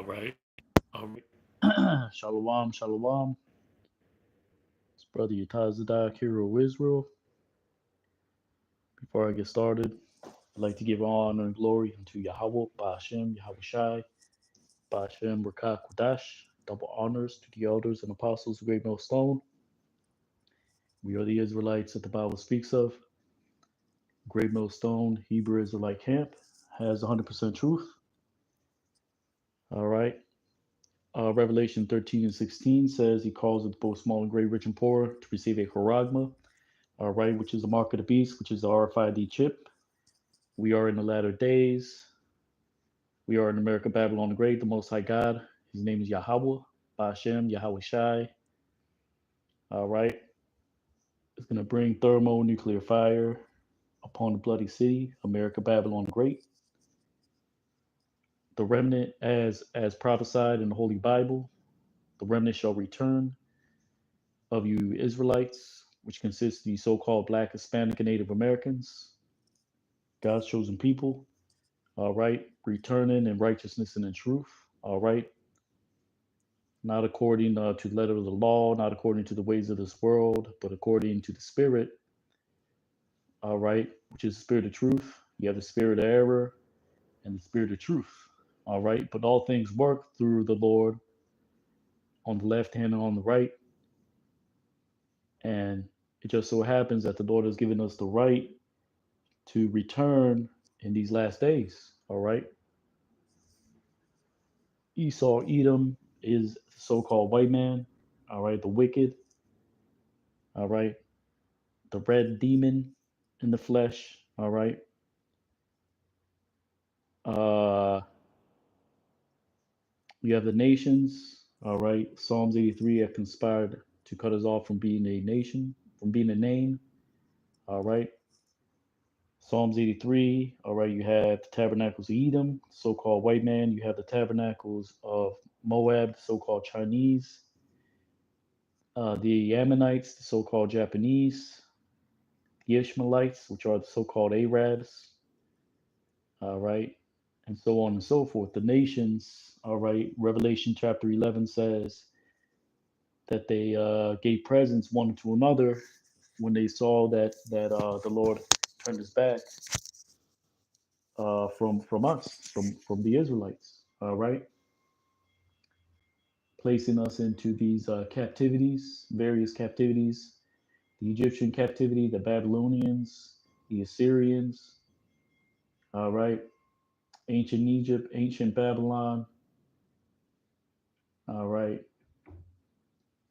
right. All right. Shalom, shalom. It's Brother Yatazadak, hero of Israel. Before I get started, I'd like to give honor and glory unto Yahweh, Ba'ashem, Yahweh Shai, Ba'ashem, Rakak Kodash. Double honors to the elders and apostles of Great Millstone. We are the Israelites that the Bible speaks of. Great Millstone, Hebrew Israelite camp, has 100% truth. All right. Revelation 13 and 16 says he calls it both small and great, rich and poor to receive a charagma, all right, which is the mark of the beast, which is the RFID chip. We are in the latter days. We are in America, Babylon the Great, the Most High God. His name is Yahweh, Ba'ashem, Yahweh Shai. All right. It's going to bring thermonuclear fire upon the bloody city, America, Babylon the Great. The remnant, as prophesied in the Holy Bible, the remnant shall return of you Israelites, which consists of the so-called Black, Hispanic, and Native Americans, God's chosen people, all right, returning in righteousness and in truth, all right, not according to the letter of the law, not according to the ways of this world, but according to the Spirit, all right, which is the Spirit of truth. You have the Spirit of error and the Spirit of truth, all right, but all things work through the Lord on the left hand and on the right, and it just so happens that the Lord has given us the right to return in these last days. All right. Esau, Edom is the so called white man. All right. The wicked. All right. The red demon in the flesh. All right. Uh, you have the nations. All right. Psalms 83 have conspired to cut us off from being a nation, from being a name. All right. Psalms 83, all right, you have the tabernacles of Edom, so called white man. You have the tabernacles of Moab, the so called Chinese. The Ammonites, the so called Japanese. The Ishmaelites, which are the so called Arabs. All right. And so on and so forth. The nations, all right, Revelation chapter 11 says that they gave presents one to another when they saw that the Lord turned his back from us, from the Israelites, all right, placing us into these captivities, various captivities, the Egyptian captivity, the Babylonians, the Assyrians, all right, ancient Egypt, ancient Babylon, all right,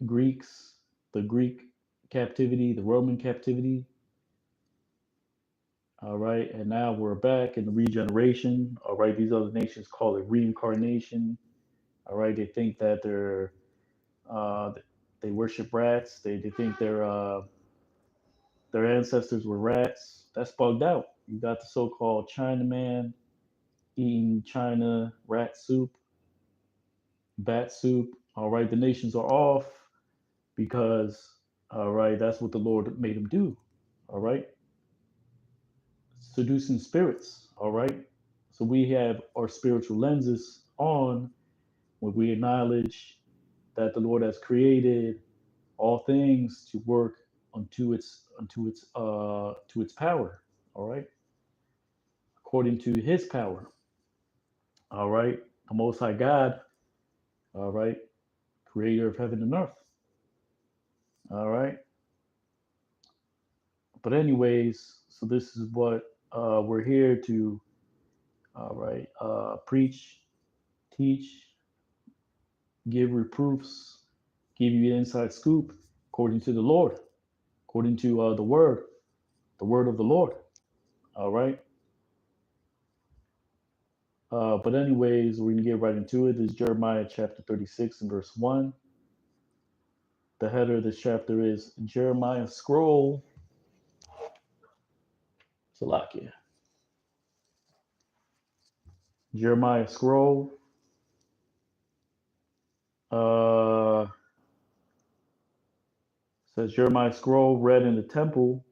Greeks, the Greek captivity, the Roman captivity, all right, and now we're back in the regeneration, all right. These other nations call it reincarnation, all right. They think that uh, they worship rats. They think their ancestors were rats. That's bugged out. You got the so-called Chinaman eating China rat soup, bat soup. All right, the nations are off because, all right, that's what the Lord made them do. All right, seducing spirits. All right, so we have our spiritual lenses on when we acknowledge that the Lord has created all things to work to its power. All right, according to His power. All right, the Most High God. All right, Creator of heaven and earth. All right, but anyways, so this is what we're here to. All right, preach, teach, give reproofs, give you an inside scoop according to the Lord, according to the word of the Lord. All right. But anyways, we're gonna get right into it. This is Jeremiah chapter 36 and verse 1. The header of this chapter is Jeremiah scroll. Salakia. Jeremiah scroll. Uh, says Jeremiah scroll read in the temple,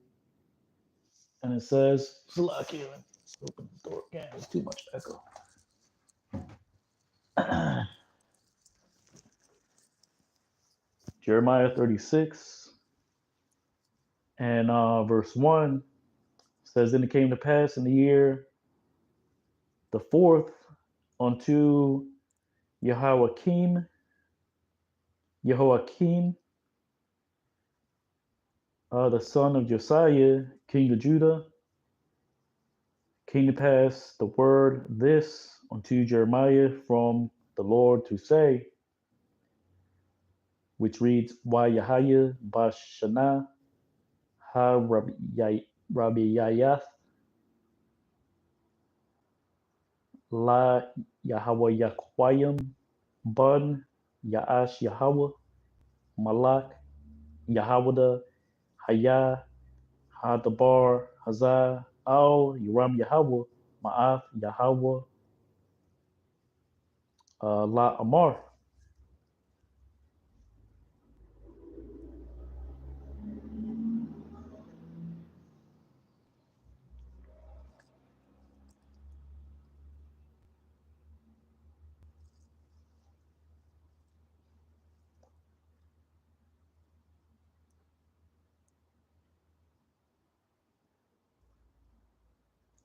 and it says Salakia. Let's open the door again. There's too much echo. Jeremiah 36 and verse 1 says, "And it came to pass in the year the fourth unto Jehoiakim, the son of Josiah, king of Judah, came to pass the word this unto Jeremiah from the Lord to say," which reads, "Why Yahya Bashana ha Rabbi la Yahweh Yakwayim bun Yaash Yahweh Malak Yahweh Haya Hadabar Hazah Al Yuram Yahweh Ma'af Yahweh La Amar."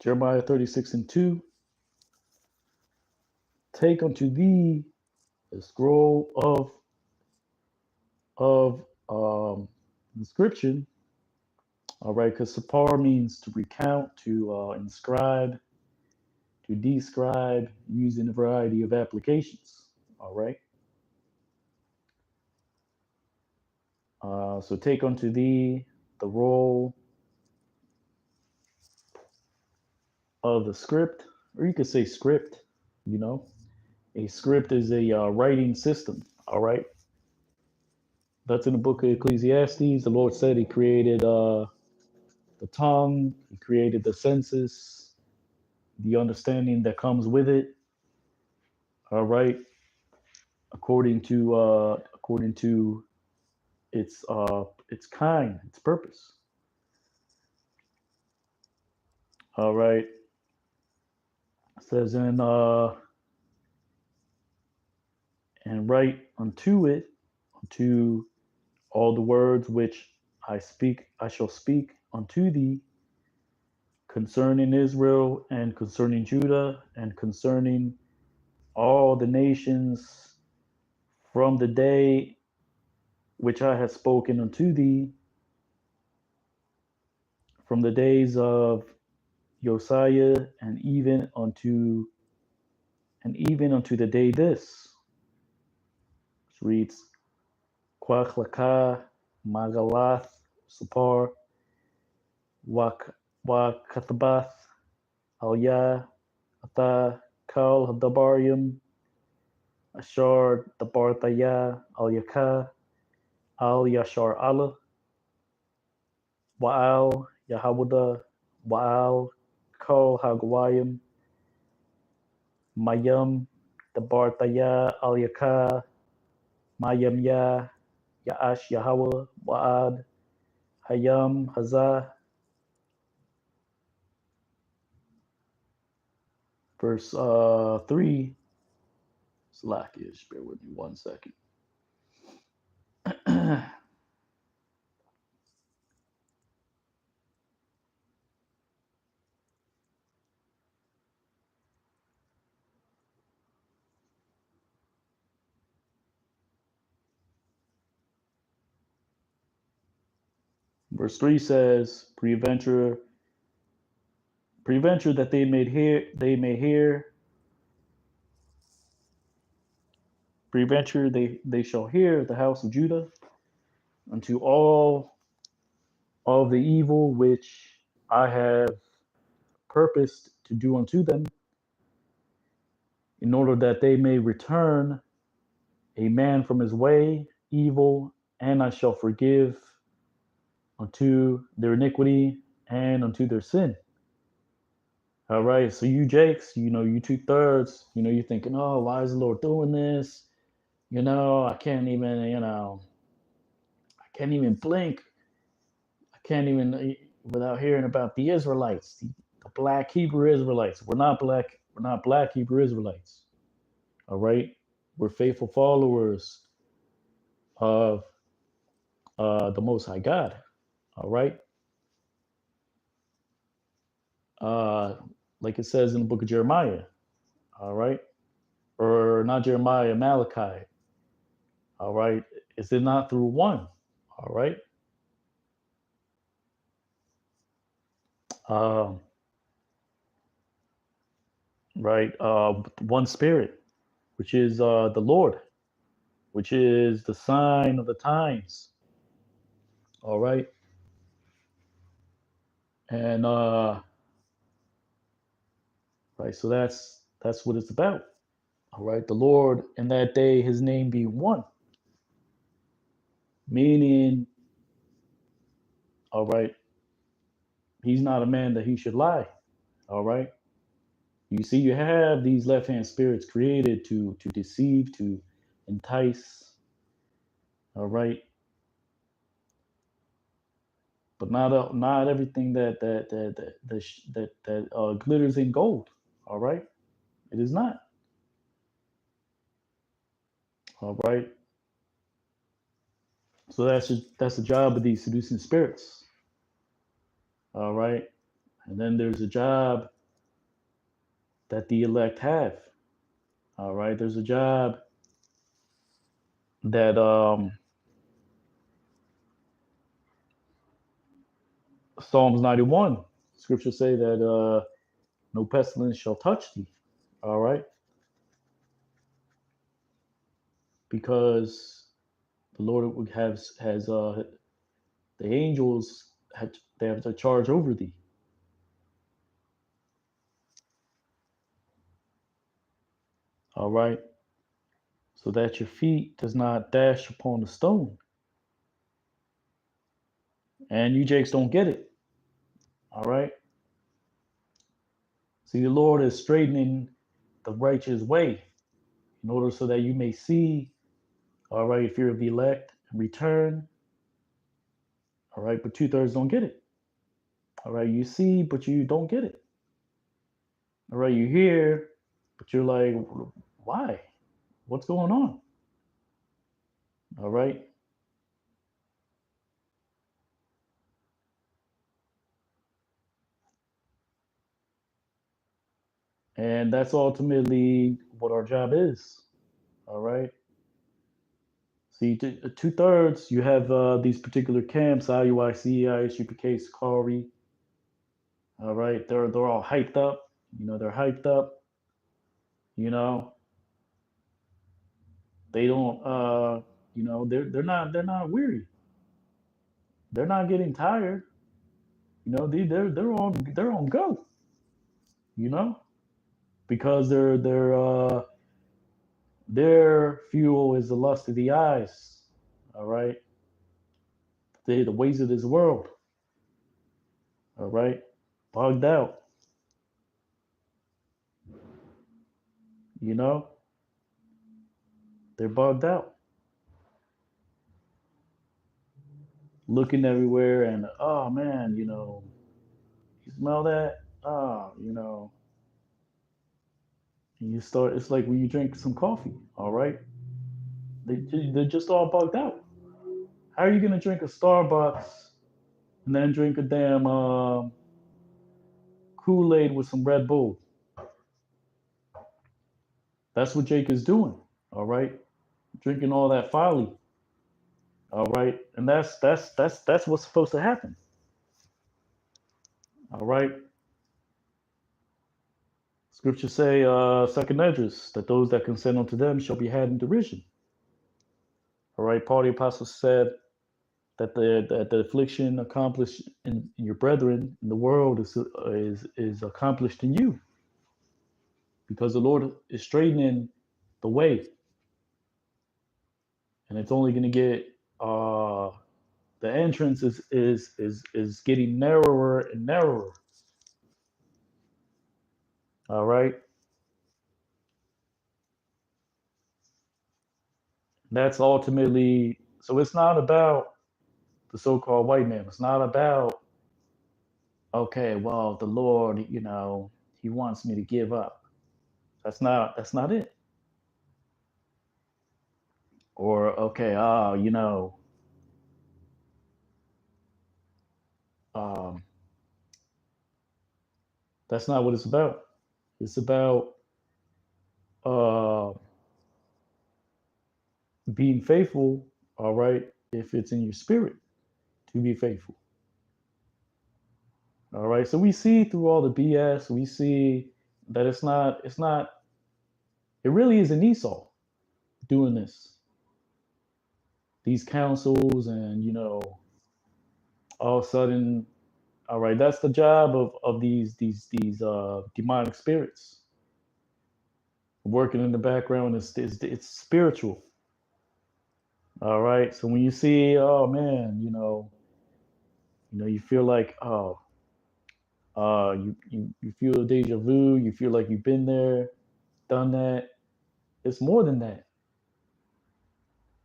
Jeremiah 36 and 2. "Take unto thee a scroll of inscription." All right, because sapar means to recount, to inscribe, to describe, using a variety of applications. All right. So take unto thee the roll of the script, or you could say script. You know, a script is a writing system. All right. That's in the book of Ecclesiastes. The Lord said He created the tongue, He created the senses, the understanding that comes with it. All right, according to its kind, its purpose. All right, it says and write unto it, unto all the words which I shall speak unto thee concerning Israel and concerning Judah and concerning all the nations from the day which I have spoken unto thee, from the days of Josiah and even unto the day this, which reads, Quachlaka Magalath Sapar Wakathabath Alya Ata Kal Hadabarium Ashar Dabartaya Al Yaka Al Yashar Allah Wa'al Yahawada Wa'al Kal Hagwayim Mayam Dabartaya Al Yaka Mayam Ya'ash Yahweh Wa'ad Hayam Hazah. Verse 3. Slack-ish. Bear with me 1 second. Verse 3 says, Preventure that they may hear. Preventure they shall hear the house of Judah unto all of the evil which I have purposed to do unto them, in order that they may return a man from his way evil, and I shall forgive unto their iniquity and unto their sin. All right, so you Jakes, you 2/3, you're thinking, oh, why is the Lord doing this? I can't even, I can't even blink. I can't even without hearing about the Israelites, the black Hebrew Israelites. We're not black Hebrew Israelites. All right, we're faithful followers of the Most High God. All right. Uh, like it says in the book of Jeremiah. All right. Or not Jeremiah, Malachi. All right. Is it not through one? All right. Um, right. One spirit, which is the Lord, which is the sign of the times. All right. And right, so that's what it's about. All right. The Lord in that day, his name be one. Meaning, all right, he's not a man that he should lie. All right. You see, you have these left-hand spirits created to deceive, to entice. All right. But not everything that glitters in gold. All right. It is not. All right. So that's the job of these seducing spirits. All right. And then there's a job that the elect have. All right. There's a job that Psalms 91 scriptures say that no pestilence shall touch thee. All right. Because the Lord has the angels they have to charge over thee. All right. So that your feet does not dash upon the stone. And you jakes don't get it. All right. See, the Lord is straightening the righteous way in order so that you may see, all right, if you're the elect and return. All right, but two-thirds don't get it. All right, you see, but you don't get it. All right, you hear, but you're like, why? What's going on? All right. And that's ultimately what our job is. All right. See, two-thirds, you have these particular camps, IUIC, ISUPK, Sakari. All right. They're all hyped up. You know, they're hyped up. You know, they don't you know, they're not weary. They're not getting tired. You know, they're on go, you know? Because their fuel is the lust of the eyes. All right. The ways of this world. All right. Bugged out. You know? They're bugged out. Looking everywhere and oh man, you know, you smell that? Ah, you know. And you start it's like when you drink some coffee, all right? They're just all bugged out. How are you gonna drink a Starbucks and then drink a damn Kool-Aid with some Red Bull? That's what Jake is doing. All right, drinking all that folly. All right, and that's what's supposed to happen. All right. Scriptures say, second Esdras, that those that consent unto them shall be had in derision. All right. Paul the apostle said that the affliction accomplished in your brethren in the world is accomplished in you, because the Lord is straightening the way, and it's only going to get the entrance is getting narrower and narrower. All right. That's ultimately so. It's not about the so-called white man. It's not about okay, well, the Lord, you know, He wants me to give up. That's not it. Or okay, you know, Um, that's not what it's about. It's about uh, being faithful, all right, if it's in your spirit to be faithful. All right. So we see through all the BS, we see that it's not, it really isn't Esau doing this. These councils and, all of a sudden, all right, that's the job of these demonic spirits working in the background. It's spiritual. All right. So when you see, oh man, you feel like, you feel deja vu. You feel like you've been there, done that. It's more than that.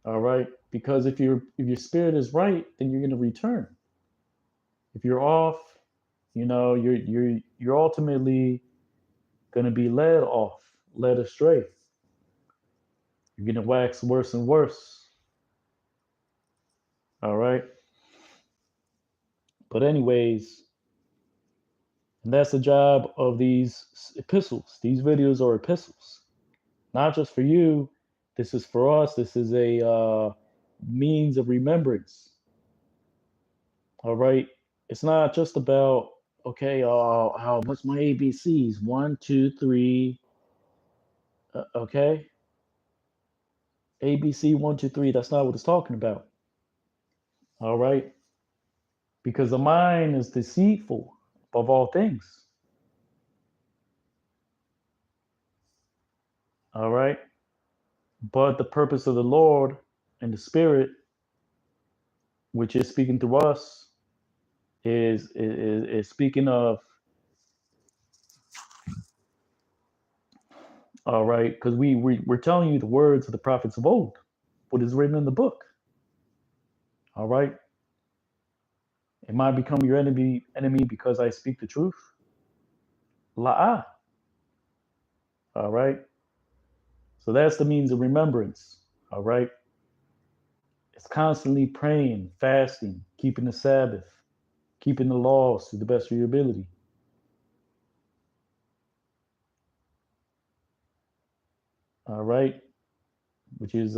All right, because if your spirit is right, then you're going to return. If you're off, you're ultimately going to be led off, led astray. You're going to wax worse and worse. All right. But anyways, and that's the job of these epistles. These videos are epistles, not just for you. This is for us. This is a means of remembrance. All right. It's not just about, okay, how what's my ABCs? One, two, three. Okay. ABC one, two, three. That's not what it's talking about. All right. Because the mind is deceitful above all things. All right. But the purpose of the Lord and the Spirit, which is speaking through us, is speaking of, all right, because we're telling you the words of the prophets of old, what is written in the book. All right. Am I become your enemy because I speak the truth? La'ah. All right. So that's the means of remembrance. All right. It's constantly praying, fasting, keeping the Sabbath, keeping the laws to the best of your ability. All right. Which is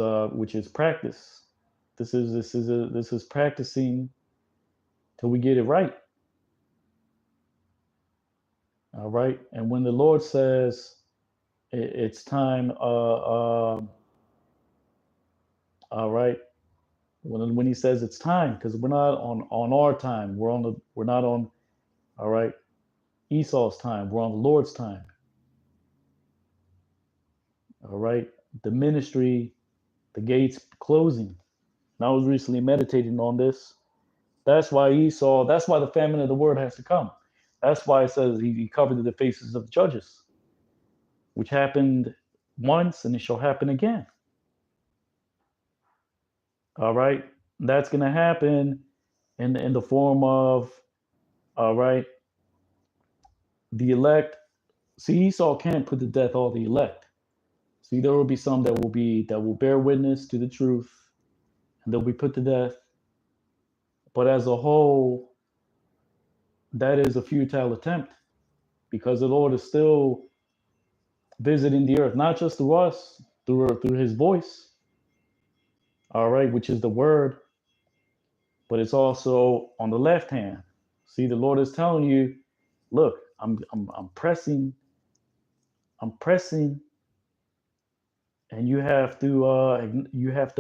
practice. This is practicing till we get it right. All right. And when the Lord says it's time, all right, when he says it's time, because we're not on our time, we're not on, all right, Esau's time, we're on the Lord's time. All right, the ministry, the gates closing. And I was recently meditating on this. That's why that's why the famine of the word has to come. That's why it says he covered the faces of the judges, which happened once and it shall happen again. All right, that's going to happen in the form of, all right, the elect. See, Esau can't put to death all the elect. See, there will be some that will bear witness to the truth, and they'll be put to death. But as a whole, that is a futile attempt because the Lord is still visiting the earth, not just through us, through His voice. All right, which is the word, but it's also on the left hand. See, the Lord is telling you, look, I'm pressing, and you have to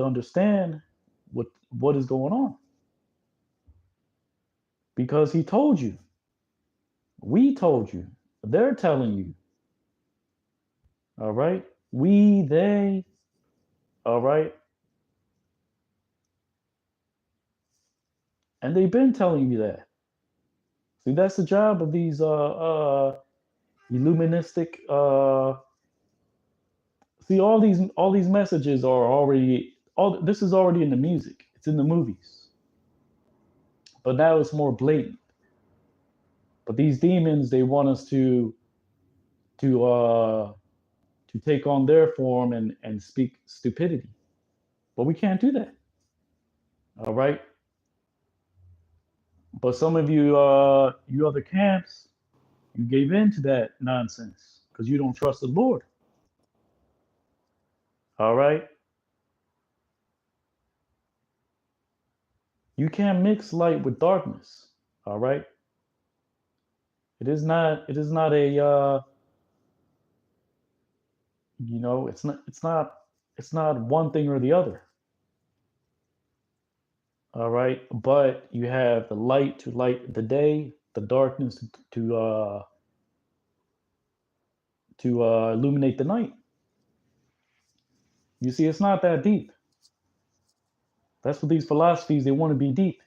understand what is going on because He told you, we told you, they're telling you. All right, they, all right, and they've been telling you that. See, that's the job of these illuministic. See, all these messages are already all. This is already in the music. It's in the movies, but now it's more blatant. But these demons, they want us to uh, to take on their form and speak stupidity, but we can't do that. All right, But some of you other camps, you gave in to that nonsense because you don't trust the Lord. All right. You can't mix light with darkness. All right. It is not a it's not one thing or the other. All right. But you have the light to light the day, the darkness to illuminate the night. You see, it's not that deep. That's what these philosophies, they want to be deep.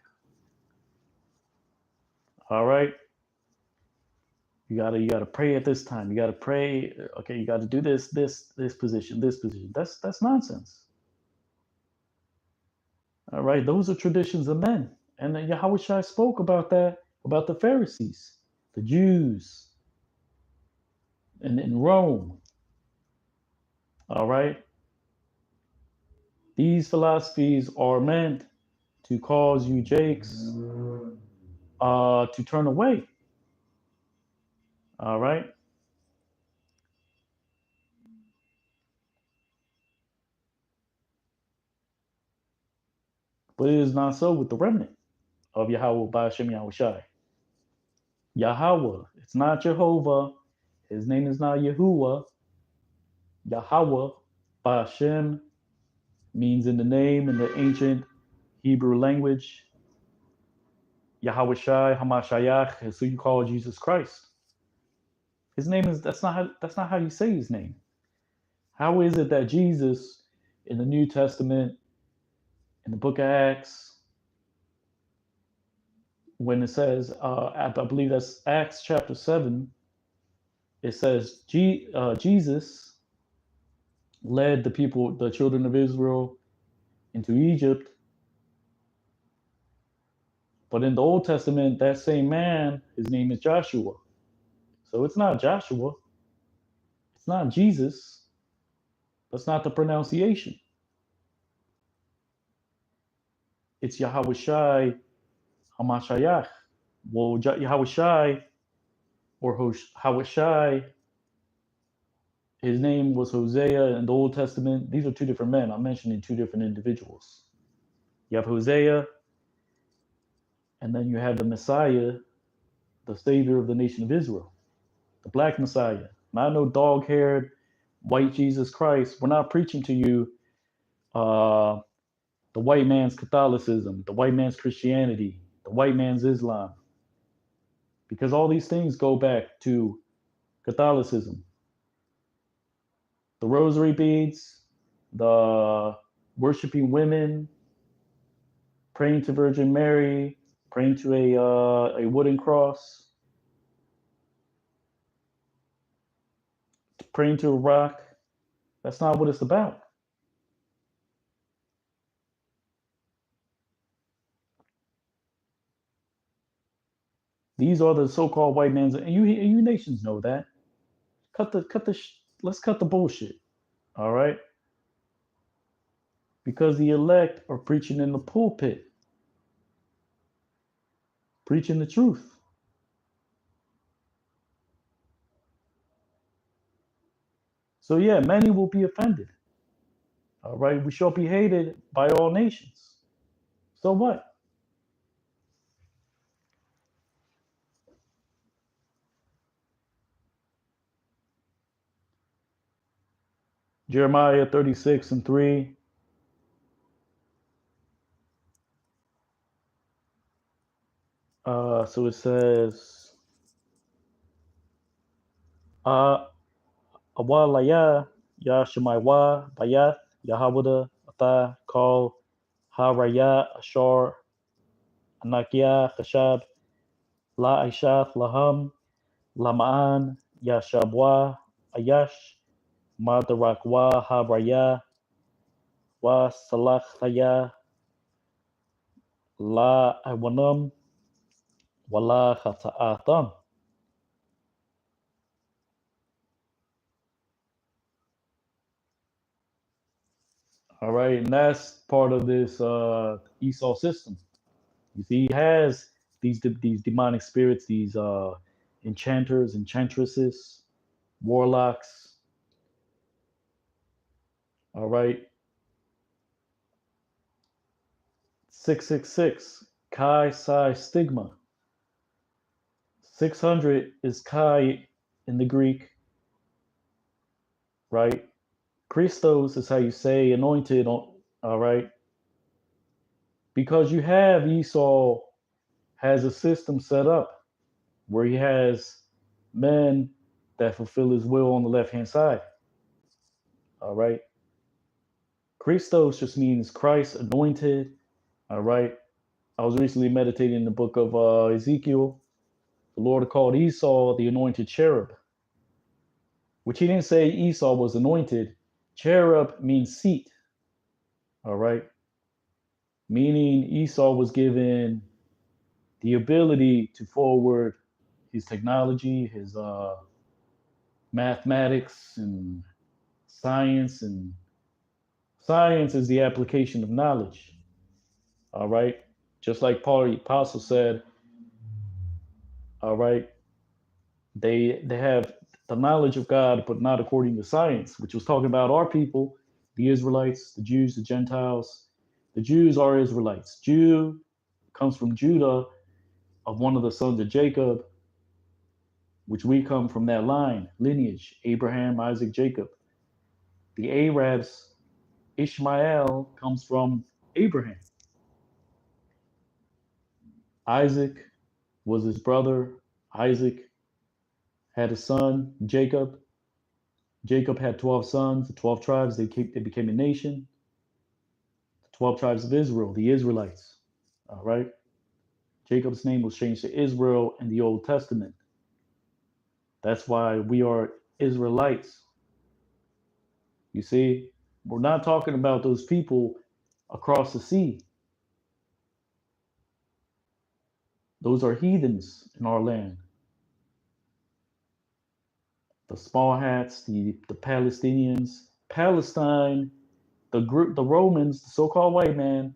All right. You gotta pray at this time. You gotta pray. Okay, you gotta do this position, this position. That's nonsense. All right, those are traditions of men. And then Yahweh Shai spoke about that, about the Pharisees, the Jews, and in Rome. All right. These philosophies are meant to cause you Jakes to turn away. All right. But it is not so with the remnant of Yahweh Ba'ashem Yahweh Shai. Yahweh, it's not Jehovah. His name is not Yahuwah. Yahweh Ba'ashem means in the name in the ancient Hebrew language. Yahweh Shai Hamashayach is who you call Jesus Christ. His name is that's not how you say his name. How is it that Jesus in the New Testament, in the book of Acts, when it says, I believe that's Acts chapter 7, it says Jesus led the people, the children of Israel, into Egypt. But in the Old Testament, that same man, his name is Joshua. So it's not Joshua. It's not Jesus. That's not the pronunciation. It's Yahweh Shai Hamashayach. Well, Yahweh Shai or Yahweh Shai, his name was Hosea in the Old Testament. These are two different men. I'm mentioning two different individuals. You have Hosea, and then you have the Messiah, the Savior of the nation of Israel, the Black Messiah. Not no dog-haired white Jesus Christ. We're not preaching to you uh, the white man's Catholicism, the white man's Christianity, the white man's Islam, because all these things go back to Catholicism. The rosary beads, the worshiping women, praying to Virgin Mary, praying to a wooden cross, praying to a rock. That's not what it's about. These are the so-called white men's, and you nations know that. Let's cut the bullshit. All right, because the elect are preaching in the pulpit, preaching the truth. So yeah, many will be offended. All right, we shall be hated by all nations. So what? Jeremiah 36:3. So it says, Awalaya Ya Shemaiwa Bayath Yahawada Ata Kal Haraya Ashar Anakia Chashab La Aishath Laham Lamaan Yashabwa Ayash Madarakwa Habraya Wa Salakhaya La Iwanam Wala Khata'atam. All right, and that's part of this Esau system. You see, he has these demonic spirits, these enchanters, enchantresses, warlocks. All right, 666 Chi Psi Stigma. 600 is Chi in the Greek, right? Christos is how you say anointed. All right, because you have Esau has a system set up where he has men that fulfill his will on the left hand side. All right. Christos just means Christ anointed. All right. I was recently meditating in the book of Ezekiel. The Lord called Esau the anointed cherub, which he didn't say Esau was anointed. Cherub means seat. All right. Meaning Esau was given the ability to forward his technology, his mathematics and science. And science is the application of knowledge. All right. Just like Paul the apostle said, all right, they have the knowledge of God, but not according to science, which was talking about our people, the Israelites, the Jews, the Gentiles. The Jews are Israelites. Jew comes from Judah, of one of the sons of Jacob, which we come from that line, lineage, Abraham, Isaac, Jacob. The Arabs, Ishmael comes from Abraham. Isaac was his brother. Isaac had a son, Jacob. Jacob had 12 sons, the 12 tribes. They became a nation. The 12 tribes of Israel, the Israelites. All right. Jacob's name was changed to Israel in the Old Testament. That's why we are Israelites. You see, we're not talking about those people across the sea. Those are heathens in our land. The small hats, the Palestinians, Palestine, the Romans, the so-called white man,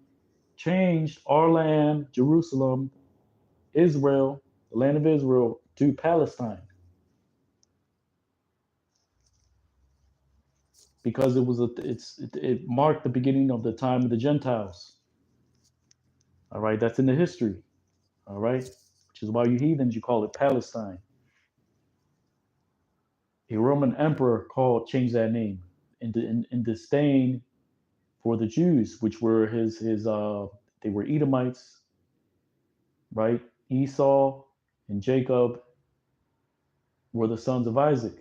changed our land, Jerusalem, Israel, the land of Israel, to Palestine because it marked the beginning of the time of the Gentiles. All right, that's in the history. All right, which is why you heathens you call it Palestine. A Roman emperor changed that name in disdain for the Jews, which were his they were Edomites, right? Esau and Jacob were the sons of Isaac.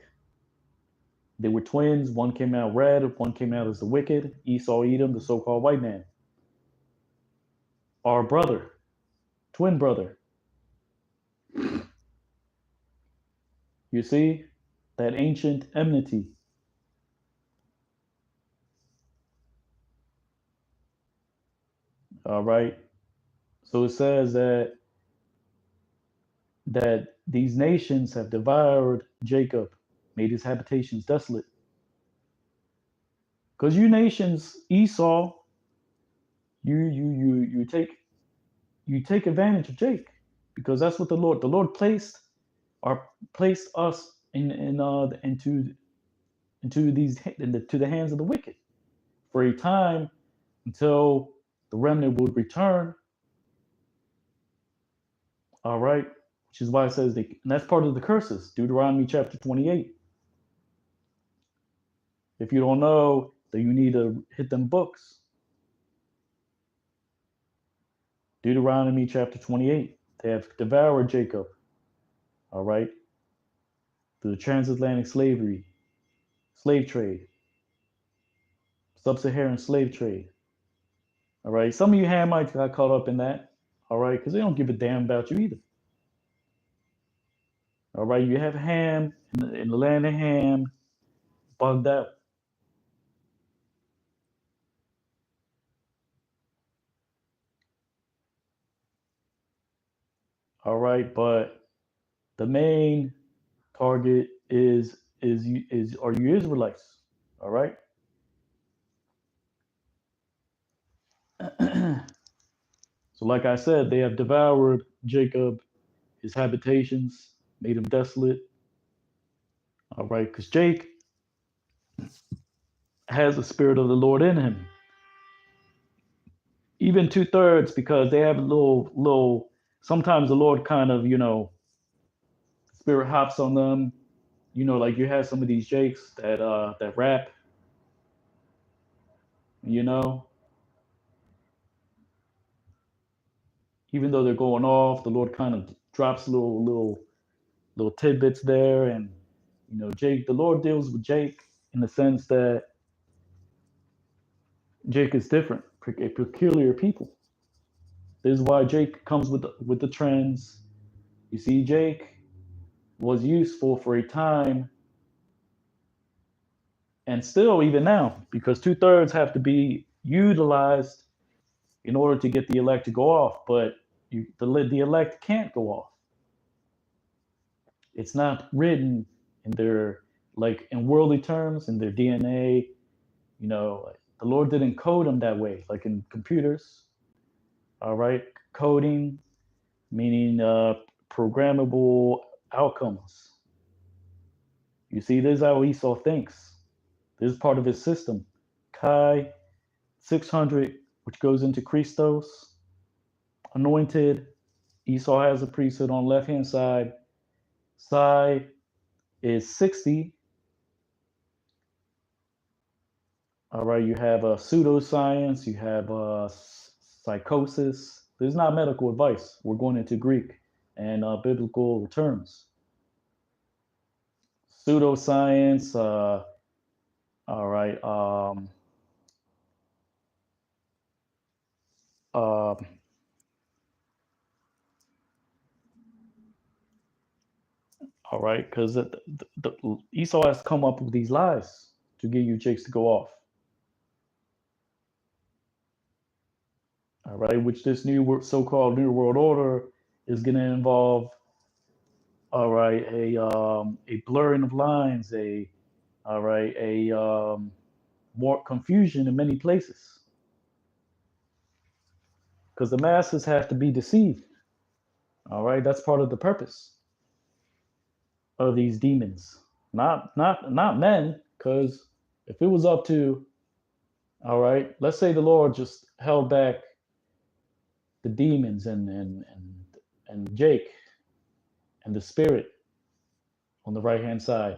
They were twins. One came out red, one came out as the wicked. Esau, Edom, the so-called white man. Our brother, twin brother. You see that ancient enmity. All right. So it says that these nations have devoured Jacob, made his habitations desolate. Because you nations, Esau, you take advantage of Jake, because that's what the Lord placed us into these to the hands of the wicked for a time until the remnant would return. All right, which is why it says and that's part of the curses, Deuteronomy chapter 28. If you don't know, then you need to hit them books. Deuteronomy chapter 28. They have devoured Jacob. All right, through the transatlantic slave trade, sub-Saharan slave trade. All right, some of you Hamites got caught up in that. All right, because they don't give a damn about you either. All right, you have Ham in the land of Ham, bugged out. All right, but the main target is are you Israelites? All right. So, like I said, they have devoured Jacob, his habitations, made him desolate. All right, because Jake has the spirit of the Lord in him. Even 2/3, because they have a little. Sometimes the Lord kind of, spirit hops on them. Like you have some of these Jakes that rap. You know, even though they're going off, the Lord kind of drops little tidbits there, and Jake. The Lord deals with Jake in the sense that Jake is different, a peculiar people. This is why Jake comes with the trends. You see, Jake was useful for a time, and still even now, because 2/3 have to be utilized in order to get the elect to go off. But the elect can't go off. It's not written in their, like, in worldly terms, in their DNA. The Lord didn't code them that way, like in computers. All right, coding meaning programmable outcomes. You see, this is how Esau thinks. This is part of his system. Chi 600, which goes into Christos, anointed. Esau has a priesthood on the left hand side. Psi is 60. All right, you have pseudoscience, you have psychosis. This is not medical advice. We're going into Greek and biblical terms. Pseudoscience, all right, uh, all right, because Esau has come up with these lies to get you chicks to go off. All right, which this new so-called new world order is going to involve. All right, a blurring of lines, a more confusion in many places, because the masses have to be deceived. All right, that's part of the purpose of these demons, not men, because if it was up to, all right, let's say the Lord just held back the demons and Jake and the spirit on the right hand side,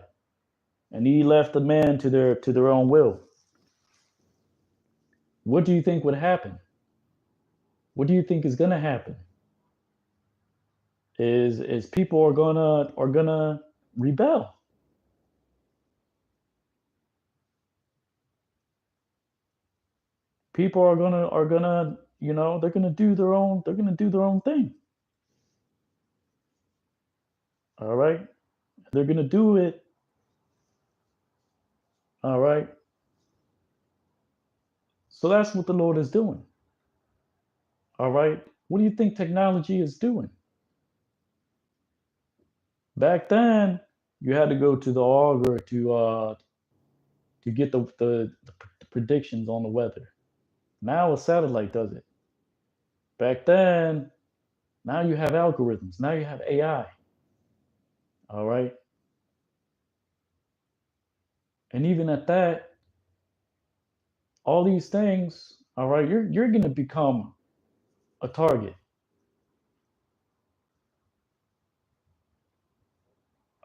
and he left the man to their own will. What do you think would happen? What do you think is gonna happen? Is people are gonna rebel? People are gonna they're gonna do their own thing. All right, they're gonna do it. All right, so that's what the Lord is doing. All right, what do you think technology is doing? Back then, you had to go to the augur to get the predictions on the weather. Now a satellite does it. Back then, now you have algorithms. Now you have AI. All right, and even at that, all these things. All right, you're gonna become a target.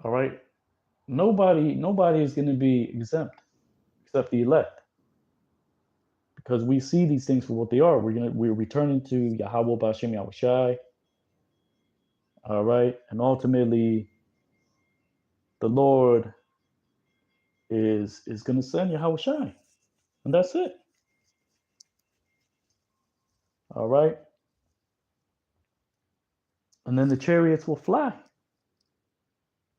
All right, nobody is gonna be exempt except the elect, because we see these things for what they are. We're returning to Yahweh Bashem Yahushai. All right, and ultimately, the Lord is going to send Yahushai, and that's it. All right, and then the chariots will fly,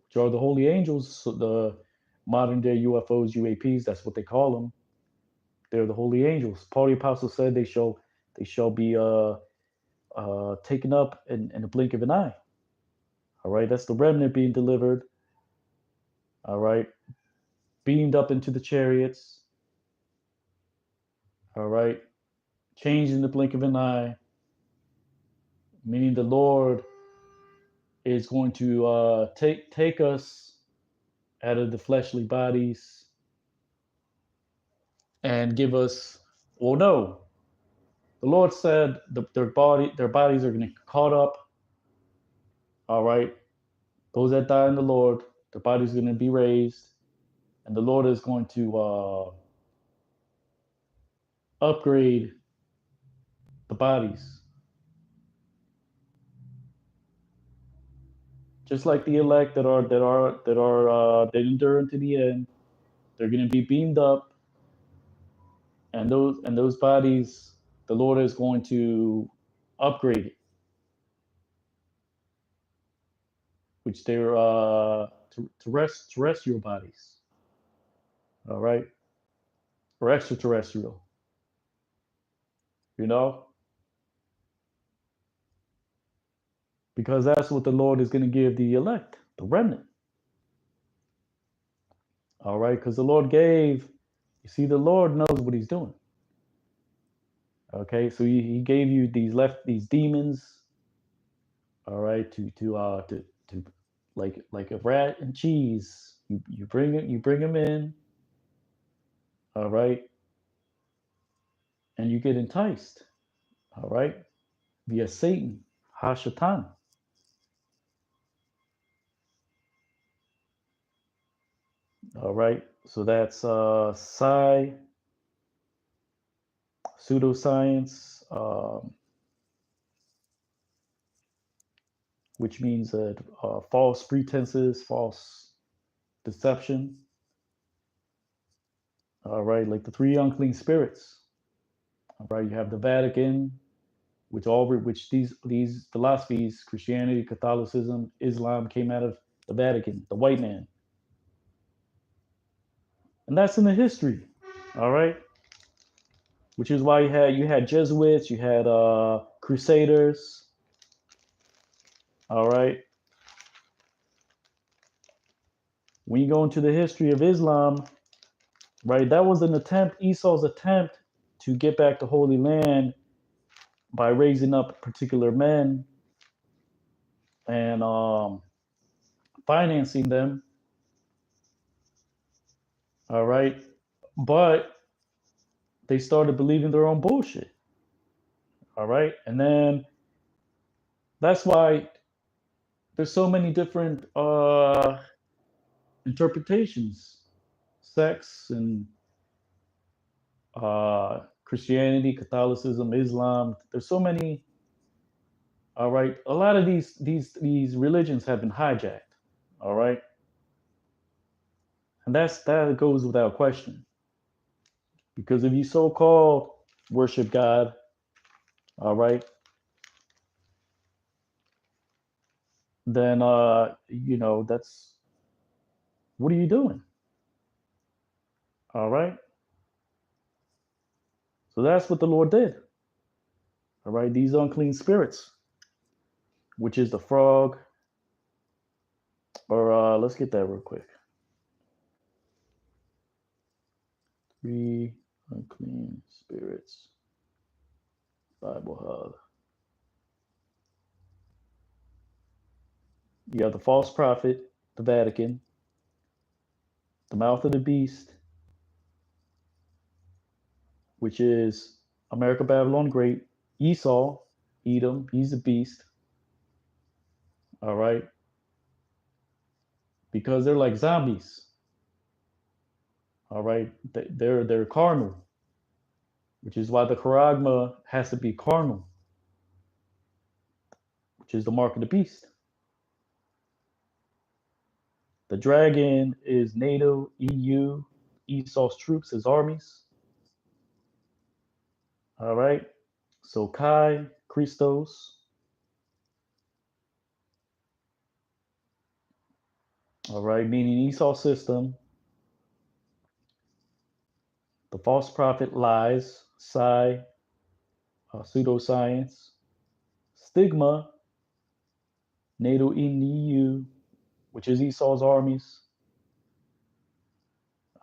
which are the holy angels, so the modern day UFOs, UAPs. That's what they call them. They're the holy angels. Paul the apostle said they shall be taken up in the blink of an eye. All right, that's the remnant being delivered. All right, beamed up into the chariots. All right, changed in the blink of an eye. meaning the Lord is going to take us out of the fleshly bodies and give us. Well, no, the Lord said their bodies are going to get caught up. All right, those that die in the Lord, their bodies are going to be raised, and the Lord is going to upgrade the bodies, just like the elect that endure unto the end. They're going to be beamed up, and those bodies, the Lord is going to upgrade it, which they're terrestrial bodies, all right, or extraterrestrial, you know, because that's what the Lord is going to give the elect, the remnant, all right, because the Lord gave. You see, the Lord knows what He's doing. Okay, so he gave you these demons, all right, to like a rat and cheese. You bring them in, all right, and you get enticed, all right, via Satan, Hashatan, all right. So that's pseudoscience, which means that false pretenses, false deception, all right, like the three unclean spirits, all right. You have the Vatican, which these philosophies, Christianity, Catholicism, Islam, came out of the Vatican, the white man, and that's in the history, all right. Which is why you had Jesuits, you had Crusaders, all right. When you go into the history of Islam, right, that was Esau's attempt to get back the Holy Land by raising up particular men and financing them, all right. But they started believing their own bullshit, all right. And then that's why there's so many different interpretations, sects, and Christianity, Catholicism, Islam. There's so many. All right, a lot of these religions have been hijacked. All right, and that goes without question. Because if you so-called worship God, all right, then that's what are you doing? All right, so that's what the Lord did. All right, these unclean spirits, which is the frog, or let's get that real quick. 3 unclean spirits, Bible Hub. You have the false prophet, the Vatican, the mouth of the beast, which is America, Babylon, Great, Esau, Edom, he's a beast. All right, because they're like zombies. All right, they're carnal, which is why the charagma has to be carnal, which is the mark of the beast. The dragon is NATO, EU, Esau's troops, his armies. All right, so Kai, Christos. All right, meaning Esau's system. The false prophet lies, psi, pseudoscience, stigma, NATO in the EU, which is Esau's armies.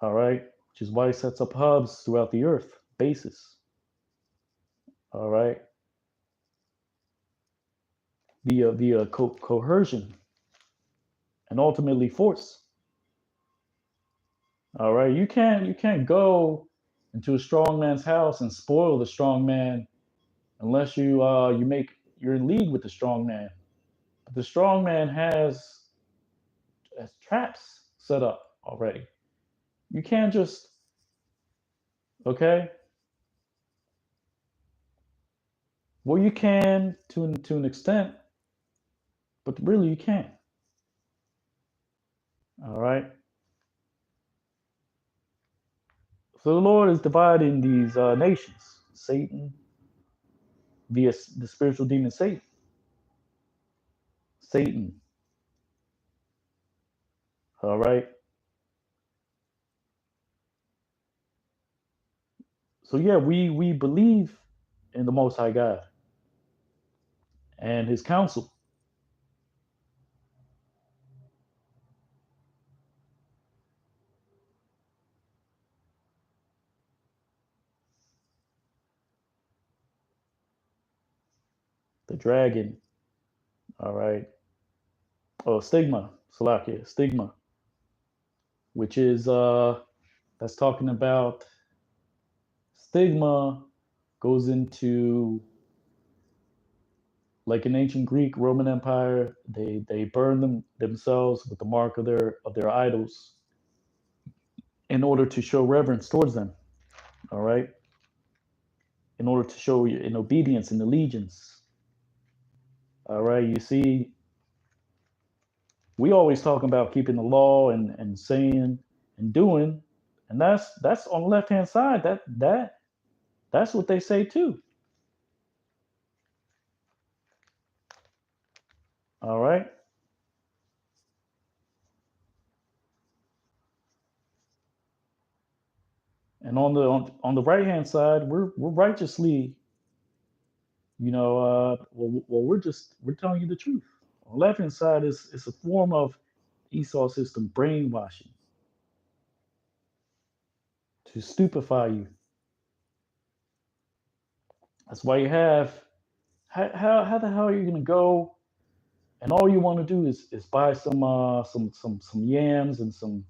All right, which is why he sets up hubs throughout the earth, bases. All right. via coercion and ultimately force. All right, you can't go into a strong man's house and spoil the strong man unless you're in league with the strong man. But the strong man has traps set up already. You can't just okay. Well, you can to an extent, but really you can't. All right. So the Lord is dividing these nations. Satan via the spiritual demon Satan. Satan. All right. So yeah, we believe in the Most High God and His counsel. The dragon. All right. Oh, stigma. Salakia. Stigma, which is that's talking about stigma goes into like in ancient Greek, Roman Empire, they burned themselves with the mark of their idols in order to show reverence towards them. All right, in order to show in obedience and allegiance. All right, you see, we always talk about keeping the law and saying and doing, and that's on the left hand side. That's what they say too. All right, and on the right hand side, we're righteously, well, we're telling you the truth. On the left hand side is a form of Esau system brainwashing to stupefy you. That's why you have how the hell are you gonna go and all you want to do is buy some yams and some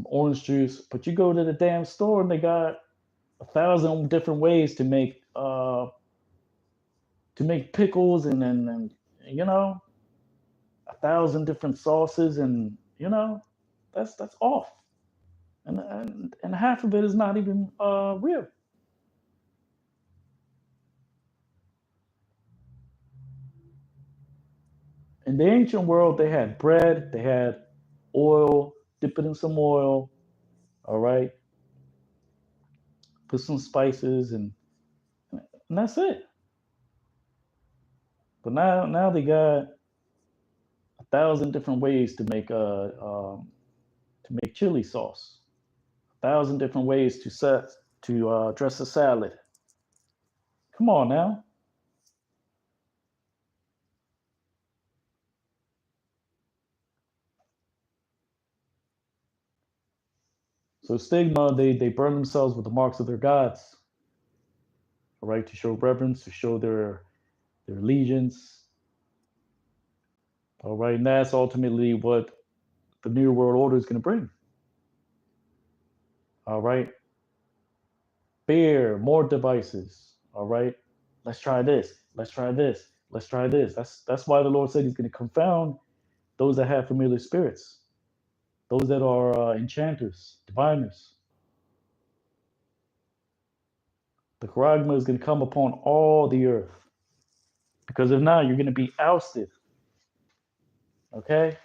orange juice, but you go to the damn store and they got 1,000 different ways to make pickles and you know 1,000 different sauces and that's off and half of it is not even real. In the ancient world, they had bread, they had oil, dip it in some oil, all right, put some spices and that's it. But now they got 1,000 different ways to make chili sauce, 1,000 different ways to dress a salad. Come on now. So stigma, they burn themselves with the marks of their gods, all right, to show reverence, to show their allegiance, all right, and that's ultimately what the new world order is going to bring. All right, fear, more devices. All right, let's try this. Let's try this. Let's try this. That's why the Lord said He's going to confound those that have familiar spirits, those that are enchanters, diviners. The charagma is going to come upon all the earth because if not, you're going to be ousted. Okay,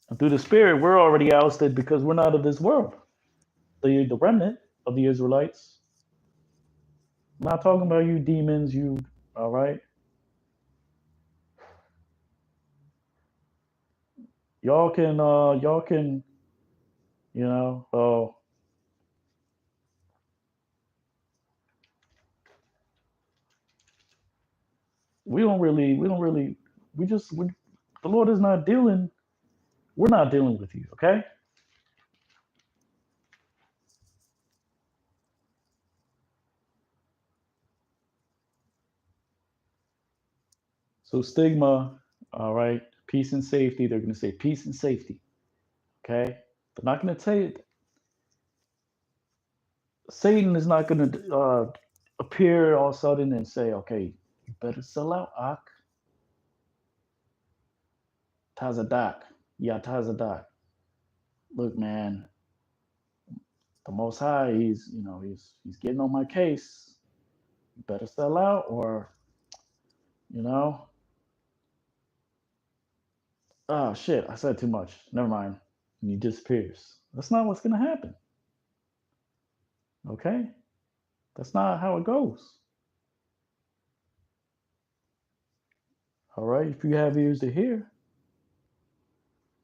and through the spirit, we're already ousted because we're not of this world. The remnant of the Israelites. I'm not talking about you demons, you all right? Y'all can oh we don't really the Lord is not dealing, we're not dealing with you, okay? So stigma, all right, peace and safety. They're going to say peace and safety. Okay, they're not going to tell you. Satan is not going to appear all of a sudden and say, "Okay, you better sell out, Ak Tazadak, yeah Tazadak." Look, man, the Most High, he's getting on my case. You better sell out, or you know, oh shit, I said too much. Never mind. And he disappears. That's not what's going to happen. Okay, that's not how it goes. All right, if you have ears to hear,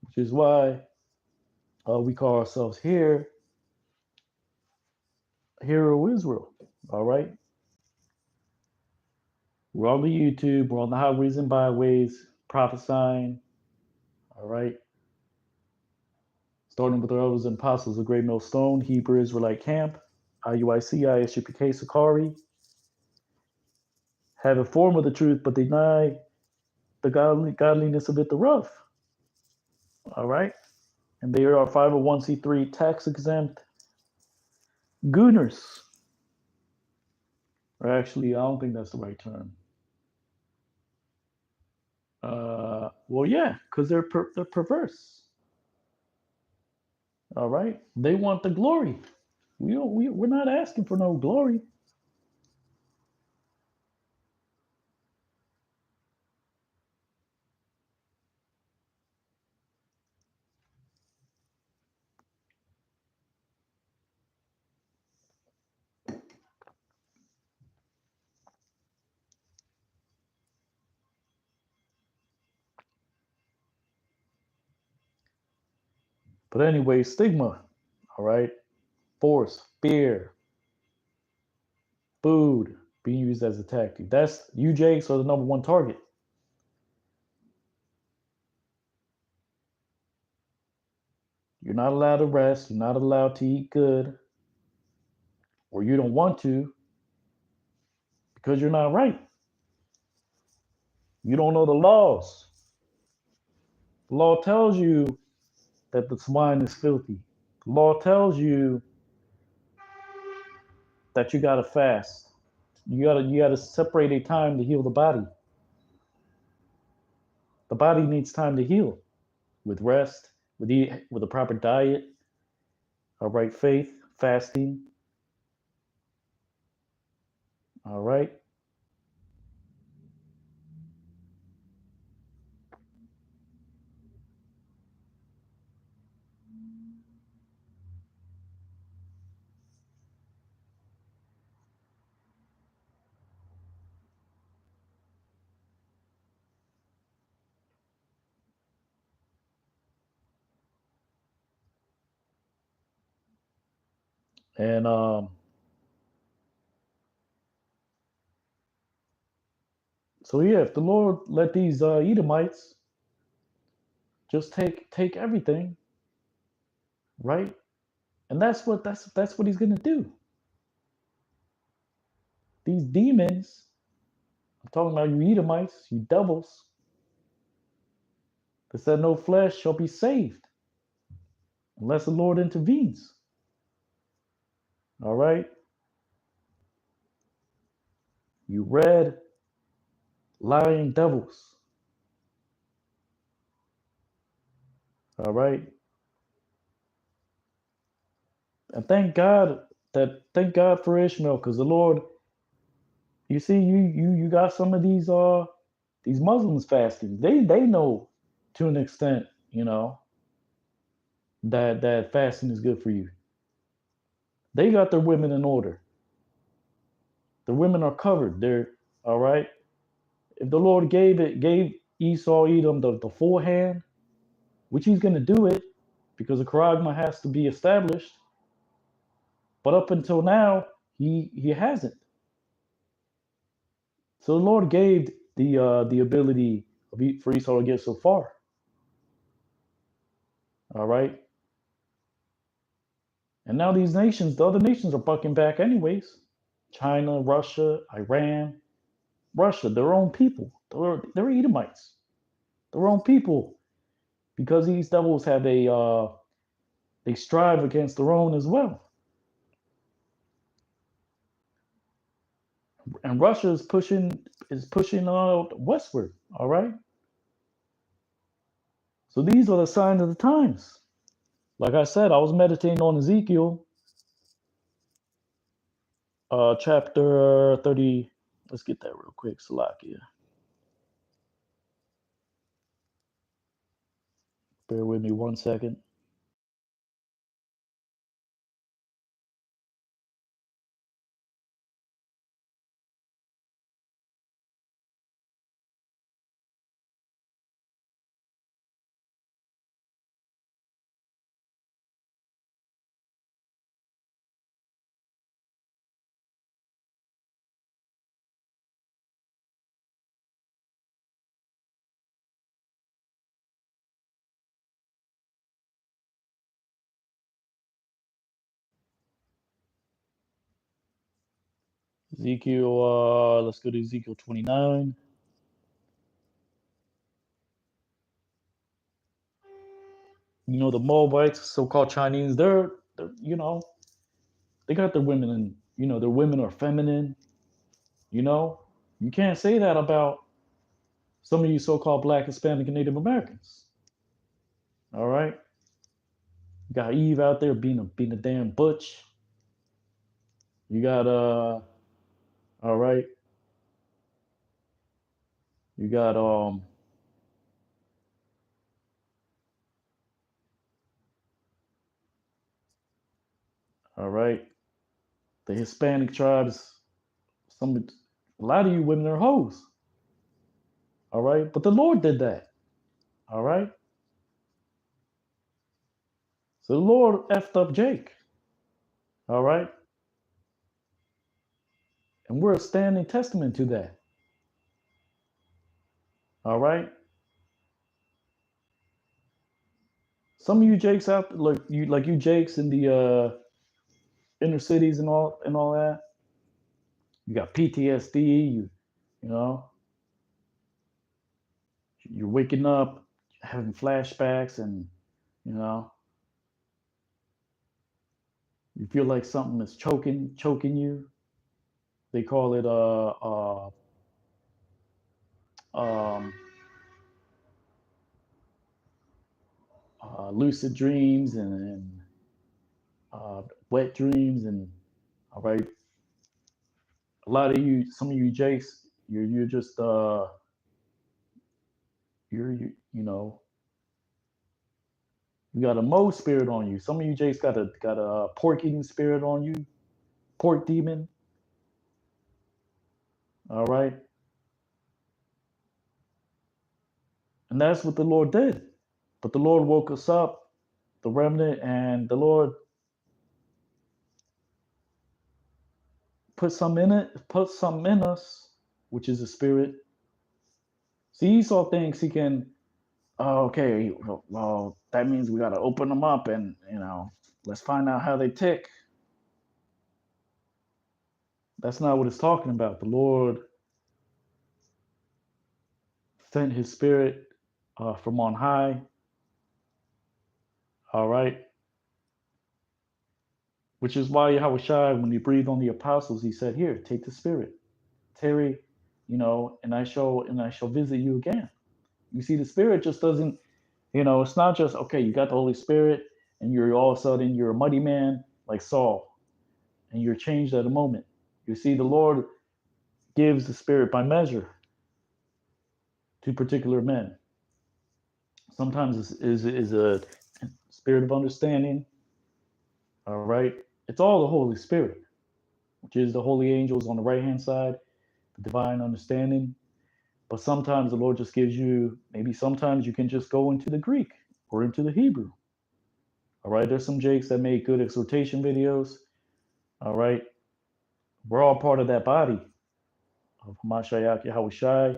which is why we call ourselves here, Hero Israel. All right, we're on the YouTube, we're on the highways and byways, prophesying. All right, starting with the elders and apostles of Great Millstone, Hebrew Israelite Camp, IUIC, ISUPK, Sakari, have a form of the truth, but deny the godliness of it thereof. All right, and they are 501c3 tax exempt gooners. Or actually, I don't think that's the right term. Well, yeah, because they're perverse. All right, they want the glory. We're not asking for no glory. But anyway, stigma. All right, force, fear, food being used as a tactic. That's you, Jakes, are the number one target. You're not allowed to rest. You're not allowed to eat good, or you don't want to because you're not right. You don't know the laws. The law tells you that the swine is filthy. The law tells you that you gotta fast. You gotta separate a time to heal the body. The body needs time to heal with rest, with a proper diet, all right, faith, fasting, all right. And so yeah, if the Lord let these Edomites just take everything, right? And that's what He's gonna do. These demons, I'm talking about you Edomites, you devils, that said no flesh shall be saved unless the Lord intervenes. All right, you red lying devils. All right, and thank God for Ishmael, because the Lord, you see, you got some of these Muslims fasting. They know to an extent, that fasting is good for you. They got their women in order. The women are covered. They're all right. If the Lord gave Esau Edom the full hand, which He's gonna do it, because the charagma has to be established. But up until now, he hasn't. So the Lord gave the ability for Esau to get so far. All right. And now these nations, the other nations are bucking back anyways. China, Russia, Iran, Russia, their own people. They're Edomites, their own people, because these devils have they strive against their own as well. And Russia is pushing out westward. All right. So these are the signs of the times. Like I said, I was meditating on Ezekiel, chapter 30. Let's get that real quick, Salakia. Bear with me 1 second. Ezekiel, let's go to Ezekiel 29. The Moabites, so-called Chinese, they're they got their women, and their women are feminine. You know, you can't say that about some of you so-called Black, Hispanic, and Native Americans. All right, you got Eve out there being a damn butch. You got all right, you got all right, the Hispanic tribes. A lot of you women are hoes. All right, but the Lord did that. All right, so the Lord effed up Jake. All right, and we're a standing testament to that. All right. Some of you Jakes out, like you Jakes in the inner cities and all that. You got PTSD. You know you're waking up having flashbacks, and you know you feel like something is choking you. They call it um, lucid dreams and wet dreams, and all right, some of you Jakes, you're just you know you got a Mo spirit on you. Some of you Jakes got a pork eating spirit on you, pork demon. All right, and that's what the Lord did. But the Lord woke us up, the remnant, and the Lord put something in us, which is a spirit. See, Esau thinks he can. Oh, okay, well, that means we got to open them up, and let's find out how they tick. That's not what it's talking about. The Lord sent His Spirit from on high. All right, which is why Yahweh Shai, when He breathed on the apostles, He said, "Here, take the Spirit, tarry, and I shall visit you again." You see, the Spirit just doesn't. It's not just okay. You got the Holy Spirit, and you're all of a sudden you're a mighty man like Saul, and you're changed at a moment. You see, the Lord gives the Spirit by measure to particular men. Sometimes is a spirit of understanding. All right, it's all the Holy Spirit, which is the holy angels on the right hand side, the divine understanding. But sometimes the Lord just gives you. Maybe sometimes you can just go into the Greek or into the Hebrew. All right, there's some Jakes that make good exhortation videos. All right, we're all part of that body of Mashiach Yahweh Shai.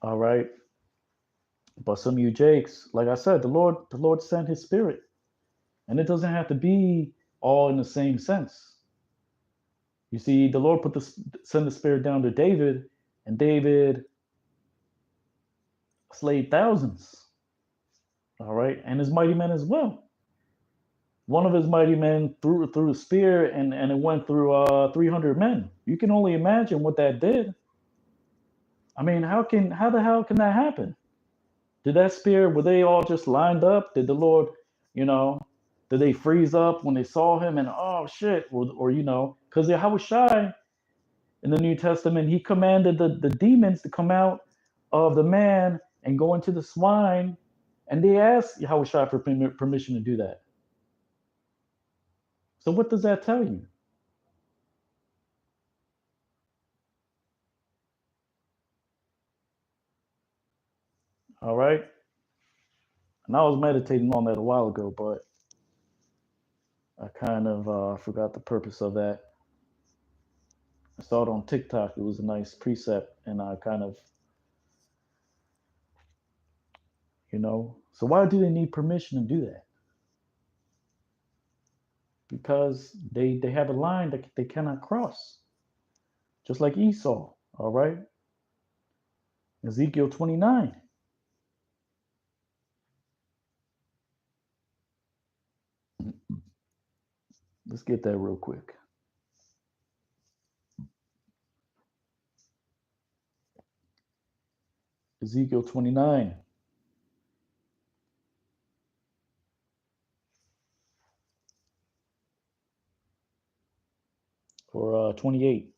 All right, but some of you Jakes, like I said, the Lord sent His Spirit, and it doesn't have to be all in the same sense. You see, the Lord sent the Spirit down to David, and David slayed thousands. All right, and his mighty men as well. One of his mighty men threw a spear, and it went through 300 men. You can only imagine what that did. I mean, how the hell can that happen? Did that spear, were they all just lined up? Did the Lord, you know, did they freeze up when they saw him and oh shit, or because Yahushua in the New Testament, he commanded the demons to come out of the man and go into the swine, and they asked Yahushua for permission to do that. So what does that tell you? All right. And I was meditating on that a while ago, but I kind of forgot the purpose of that. I saw it on TikTok. It was a nice precept, and I kind of, So why do they need permission to do that? Because they have a line that they cannot cross, just like Esau. All right. Ezekiel 29. Let's get that real quick. Ezekiel 29. Or 28.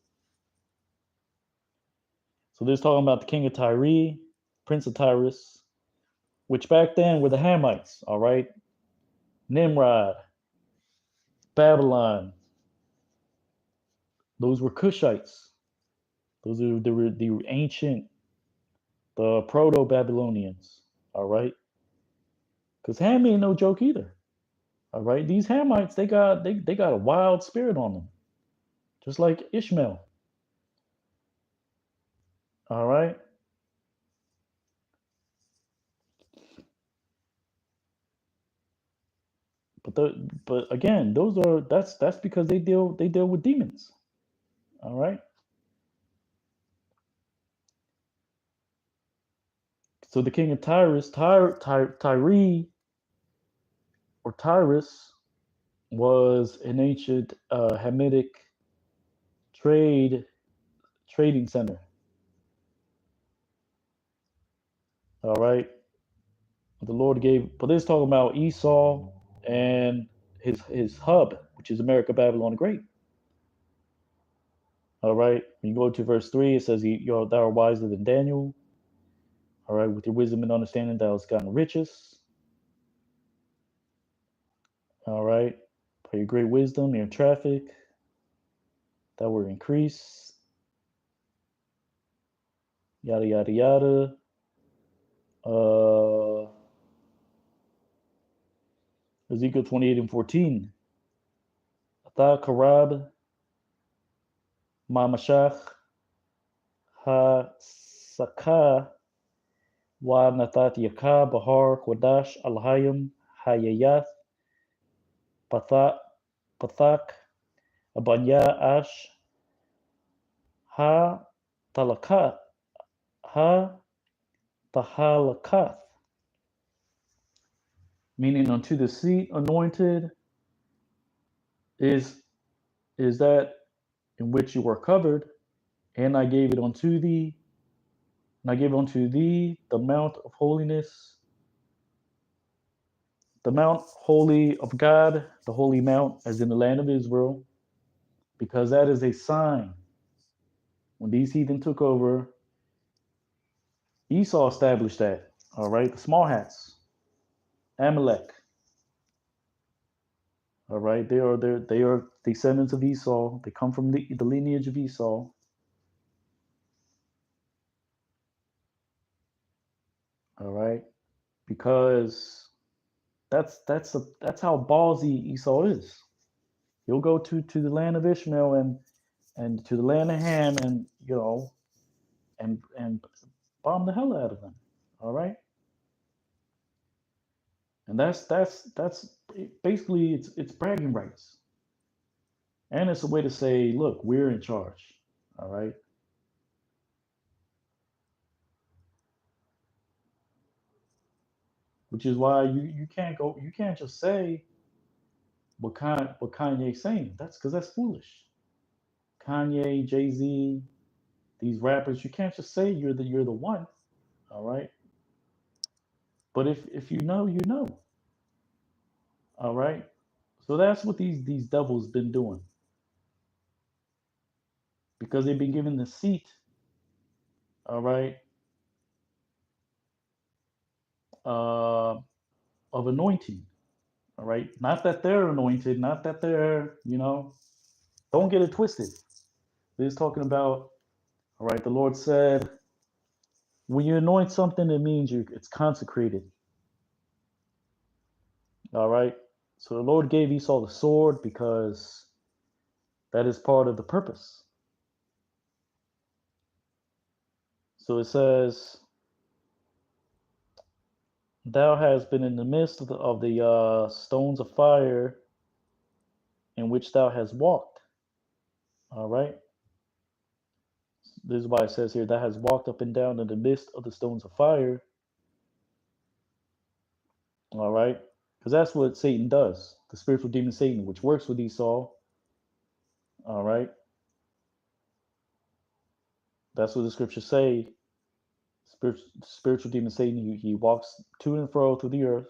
So this is talking about the king of Tyre, prince of Tyrus, which back then were the Hamites, all right? Nimrod, Babylon, those were Cushites. Those are the ancient, the proto-Babylonians, all right? Because Ham ain't no joke either, all right? These Hamites, they got a wild spirit on them, just like Ishmael, all right? But again, that's because they deal with demons, all right? So the king of Tyrus, Tyre or Tyrus, was an ancient Hamitic trade trading center. All right, the Lord gave, but this is talking about Esau and his hub, which is America, Babylon the Great. All right, when you go to verse 3, it says, thou art wiser than Daniel. All right, with your wisdom and understanding, thou hast gotten riches. All right, by your great wisdom, your traffic, that will increase. Yada yada yada. Uh, Ezekiel 28 and 14. Atha karab mamashach ha sakah wa nathat yakah bahar kodash alhayim hayayath pathak pathak abanya ash ha talakat ha tahalakath, meaning unto the seat anointed is that in which you were covered, and I gave it unto thee, and I give unto thee the mount of holiness, the mount holy of God, the holy mount, as in the land of Israel, because that is a sign. When these heathen took over, Esau established that. All right, the small hats, Amalek. All right, they are descendants of Esau. They come from the lineage of Esau. All right, because that's how ballsy Esau is. He'll go to the land of Ishmael and to the land of Ham, and and bomb the hell out of them. All right, and that's basically it's bragging rights. And it's a way to say, look, we're in charge. All right. Which is why you can't just say what Kanye's saying. That's because that's foolish. Kanye, Jay-Z, these rappers, you can't just say you're the one. All right. But if you know, you know. All right. So that's what these devils been doing because they've been given the seat. All right. Uh, of anointing. All right. Not that they're anointed. Not that they're Don't get it twisted. He's talking about. All right. The Lord said, when you anoint something, it means it's consecrated. All right. So the Lord gave Esau the sword because that is part of the purpose. So it says, "Thou hast been in the midst of the stones of fire in which thou hast walked." All right. This is why it says here, "Thou hast walked up and down in the midst of the stones of fire." All right. Because that's what Satan does. The spiritual demon Satan, which works with Esau. All right. That's what the scriptures say. Spiritual demon Satan, he walks to and fro through the earth.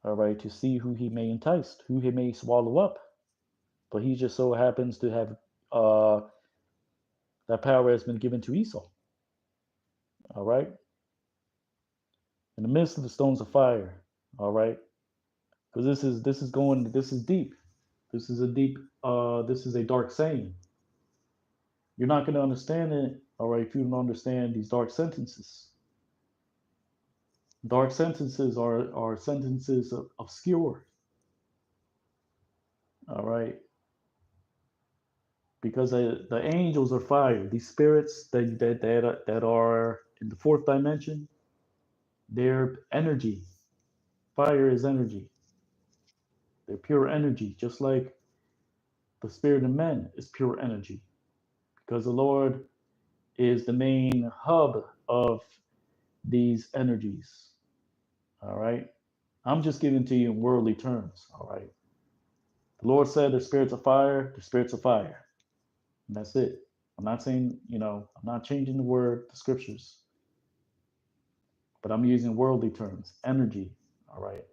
All right. To see who he may entice, who he may swallow up. But he just so happens to have that power has been given to Esau. All right. In the midst of the stones of fire. All right. Because this is deep. This is a dark saying. You're not going to understand it, all right, if you don't understand these dark sentences. Dark sentences are sentences obscure, all right, because the angels are fire. These spirits that are in the fourth dimension, they're energy. Fire is energy. They're pure energy, just like the spirit of men is pure energy, because the Lord is the main hub of these energies. All right. I'm just giving to you in worldly terms. All right. The Lord said the spirits of fire, the spirits of fire. And that's it. I'm not saying, I'm not changing the word, the scriptures, but I'm using worldly terms, energy. All right.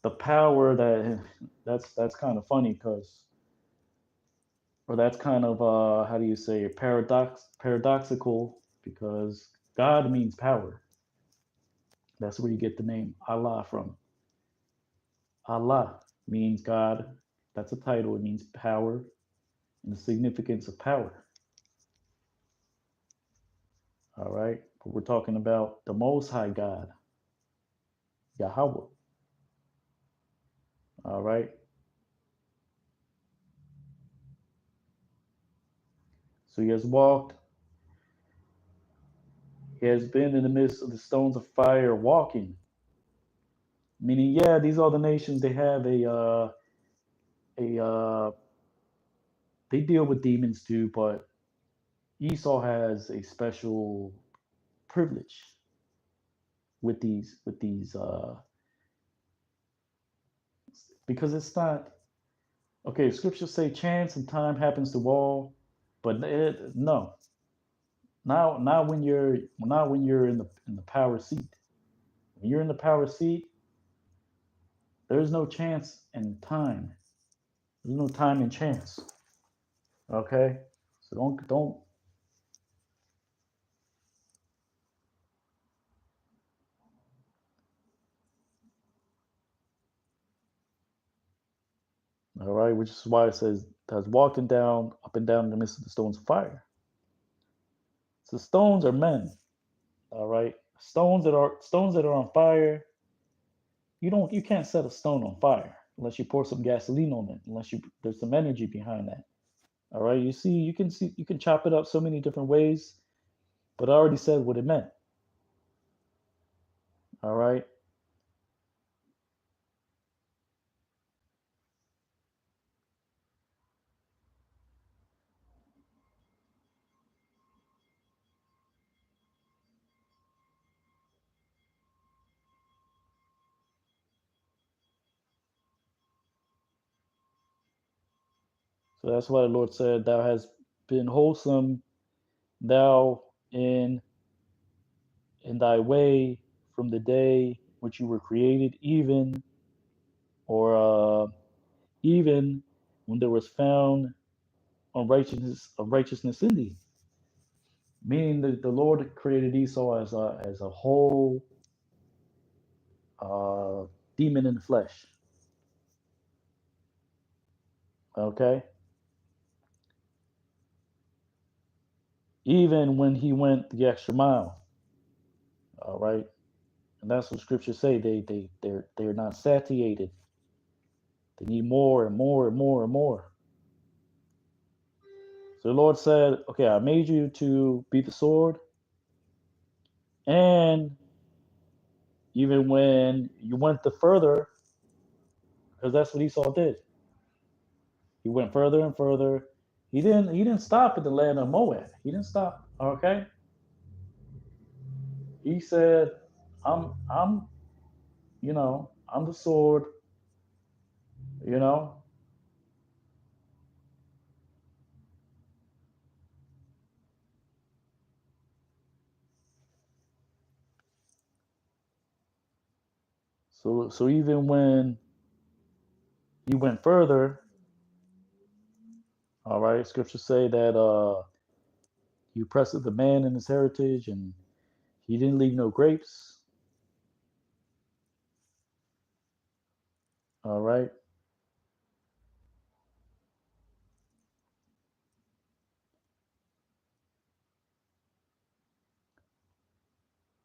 The power that's kind of funny because, or that's kind of how do you say it, paradoxical because God means power. That's where you get the name Allah from. Allah means God. That's a title. It means power and the significance of power. All right. But we're talking about the Most High God, Yahweh. All right. So he has walked, he has been in the midst of the stones of fire walking. Meaning, yeah, these are the nations, they have a they deal with demons too, but Esau has a special privilege with these because it's not okay. Scriptures say chance and time happens to all, but no, not when you're in the power seat. When you're in the power seat, there's no chance and time. There's no time and chance. Okay, so don't. All right, which is why it says that's walking down up and down in the midst of the stones of fire. So stones are men. All right, stones that are on fire. You can't set a stone on fire unless you pour some gasoline on it. Unless there's some energy behind that. All right, you can chop it up so many different ways, but I already said what it meant. All right. So that's why the Lord said, "Thou hast been wholesome, thou in thy way from the day which you were created, or even when there was found unrighteousness in thee." Meaning that the Lord created Esau as a whole uh, demon in the flesh. Okay, even when he went the extra mile. All right, and that's what scriptures say. They're not satiated. They need more and more and more and more. So the Lord said, "Okay, I made you to be the sword, and even when you went the further, because that's what Esau did. He went further and further. He didn't stop at the land of Moab. He didn't stop. Okay, he said, I'm I'm the sword. You know, so even when he went further, all right, scriptures say that he oppressed the man in his heritage, and he didn't leave no grapes. All right,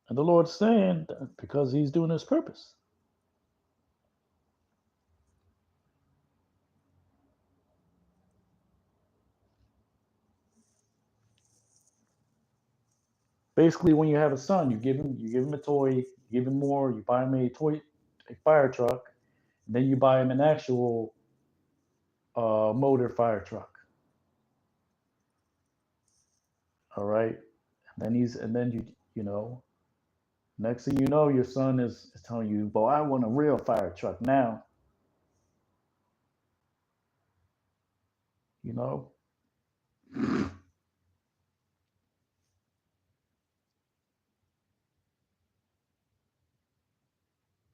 and the Lord's saying that because he's doing his purpose. Basically, when you have a son, you give him a toy, you give him more, you buy him a fire truck, and then you buy him an actual motor fire truck. All right, and then you know, next thing you know, your son is telling you, "Boy, I want a real fire truck now." You know,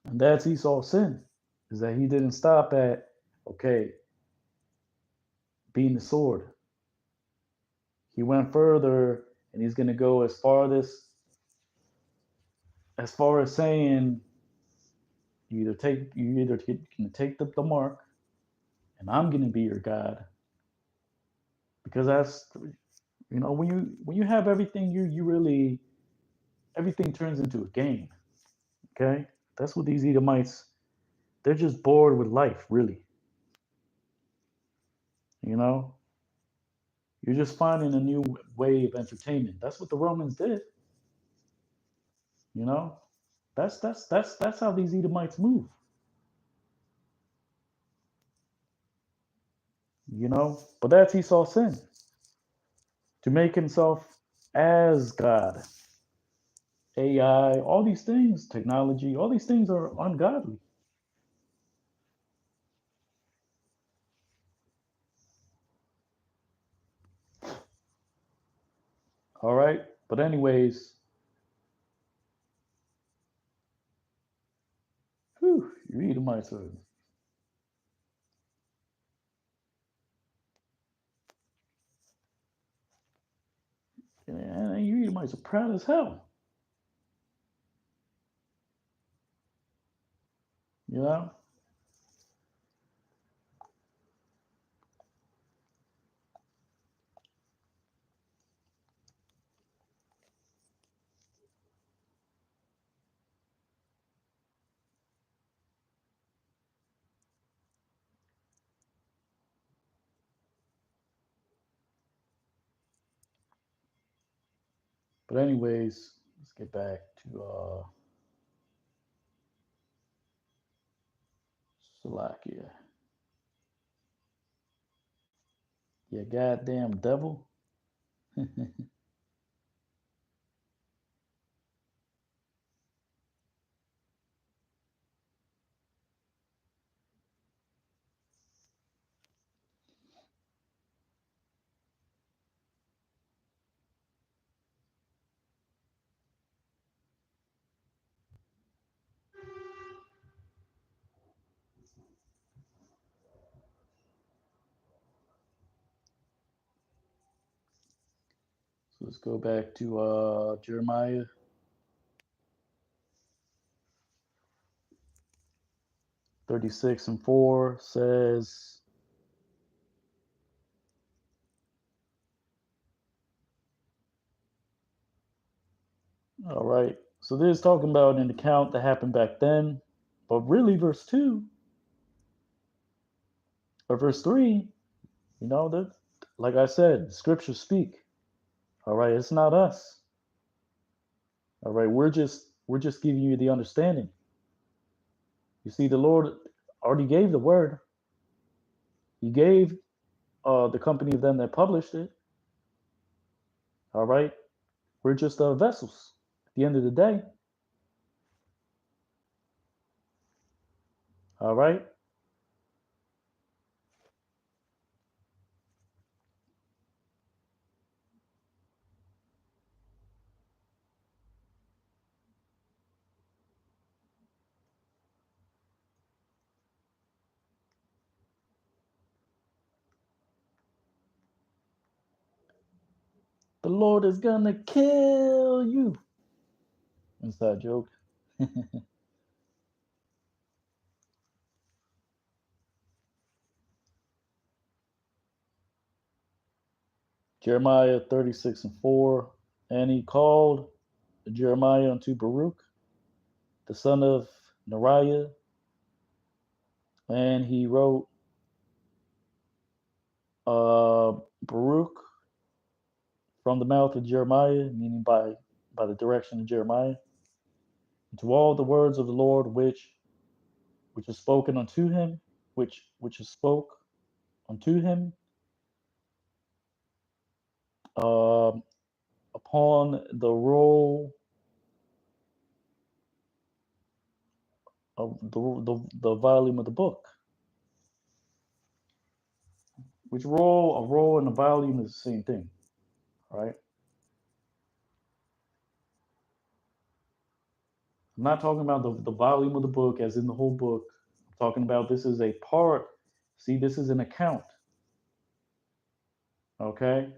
and that's Esau's sin, is that he didn't stop at, okay, being the sword. He went further, and he's gonna go as far as saying, you either can take the mark, and I'm gonna be your God, because that's, when you have everything, you really, everything turns into a game. Okay, that's what these Edomites, they're just bored with life, really. You know, you're just finding a new way of entertainment. That's what the Romans did. You know, that's how these Edomites move. But that's Esau's sin, to make himself as God. AI, all these things, technology, all these things are ungodly. All right, but anyways, you Edomites are, you Edomites are proud as hell. You know, but anyways, let's get back to Slovakia. You goddamn devil. Let's go back to Jeremiah 36:4 says, all right, so this is talking about an account that happened back then, but really verse 2 or verse 3, that, like I said, scriptures speak. All right, it's not us. All right, we're just giving you the understanding. You see, the Lord already gave the word. He gave the company of them that published it. All right, we're just vessels. At the end of the day. All right. The Lord is gonna kill you. Inside joke. Jeremiah 36:4. And he called Jeremiah unto Baruch, the son of Neriah, and he wrote Baruch from the mouth of Jeremiah, meaning by the direction of Jeremiah, to all the words of the Lord which is spoken unto him, which is spoke unto him, um, upon the roll of the volume of the book. Which roll, a roll and a volume is the same thing, right? I'm not talking about the volume of the book as in the whole book. I'm talking about this is a part. See, this is an account. Okay?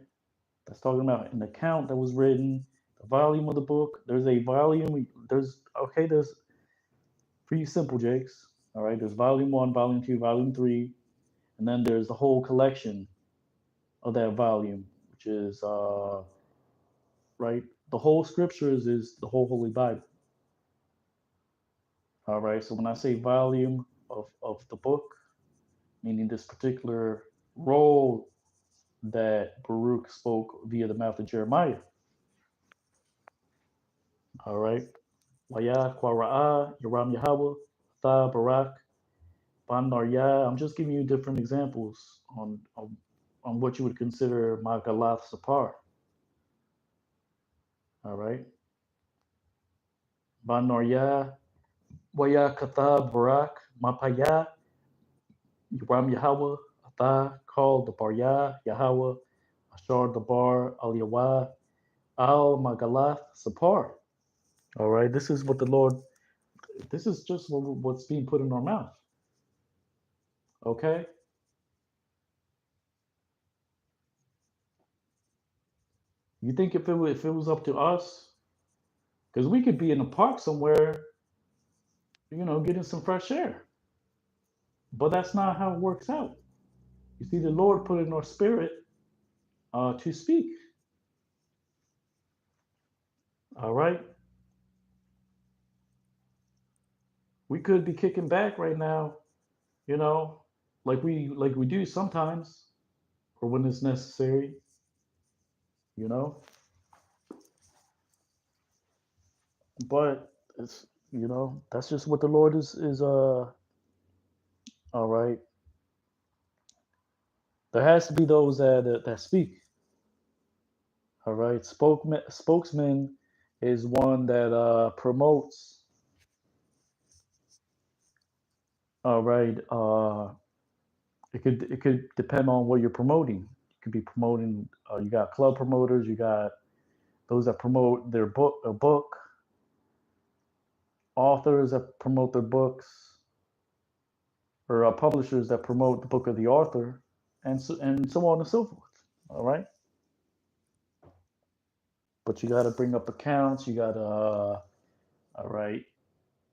That's talking about an account that was written, the volume of the book. There's a volume. There's pretty simple, Jakes. All right, there's volume one, volume two, volume three, and then there's the whole collection of that volume, which is right. The whole scriptures is the whole Holy Bible. All right. So when I say volume of the book, meaning this particular role that Baruch spoke via the mouth of Jeremiah. All right. Waya Kwara'a, Yaram Yahweh, Tha Barak, Ban Narya. I'm just giving you different examples on what you would consider Magalath Sapar. All right. Ban Narya, Waya Katha Barak, Mapaya, Yaram Yahweh, Atha, called the Barya, Yahweh, Ashar the Bar, Al Yawah, Al Magalath Sapar. All right. This is just what's being put in our mouth. Okay. You think if it was up to us, because we could be in a park somewhere, getting some fresh air, but that's not how it works out. You see, the Lord put in our spirit to speak. All right. We could be kicking back right now, you know, like we do sometimes, or when it's necessary, you know. But it's that's just what the Lord is all right. There has to be those that speak. All right. Spokesman is one that promotes. All right. It could depend on what you're promoting. You could be promoting. You got club promoters. You got those that promote a book, authors that promote their books, or publishers that promote the book of the author, and so on and so forth. All right. But you got to bring up accounts. You got to, all right,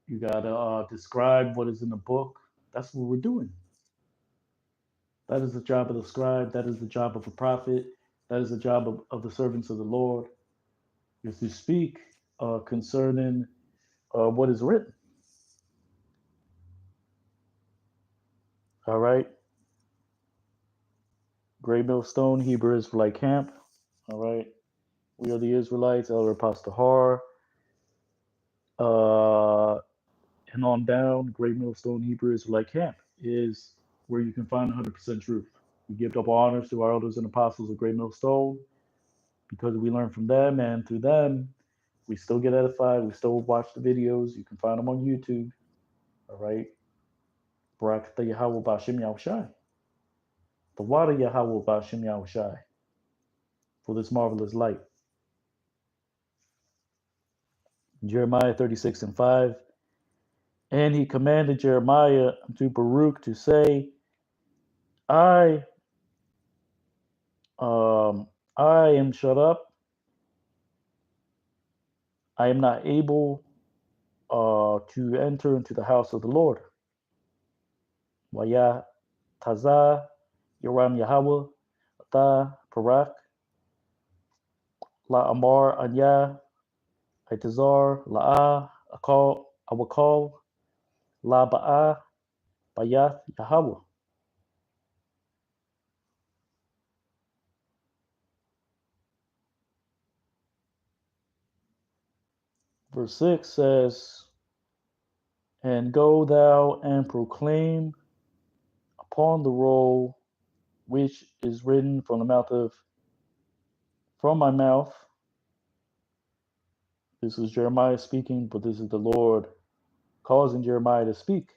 you got to describe what is in the book. That's what we're doing. That is the job of the scribe. That is the job of a prophet. That is the job of the servants of the Lord, is to speak concerning what is written. All right. Gray Millstone, Hebrew Israelite Camp. All right. We are the Israelites, Elder Apostle Har. And on down, Great Millstone Hebrew Israelite Camp is where you can find 100% truth. We give double honors to our elders and apostles of Great Millstone because we learn from them, and through them, we still get edified. We still watch the videos. You can find them on YouTube. All right. Barakatah Yahweh Bashim Yahushai. The water Yahweh Bashim Yahushai for this marvelous light. Jeremiah 36:5. And he commanded Jeremiah to Baruch to say, I I am shut up. I am not able to enter into the house of the Lord. Waya Taza Yoram Yahweh Ata Parak La Amar Anya Itazar La'a Akal Awakal La Ba'a Bayath Yahweh. Verse 6 says, and go thou and proclaim upon the roll which is written from my mouth. This is Jeremiah speaking, but this is the Lord causing Jeremiah to speak.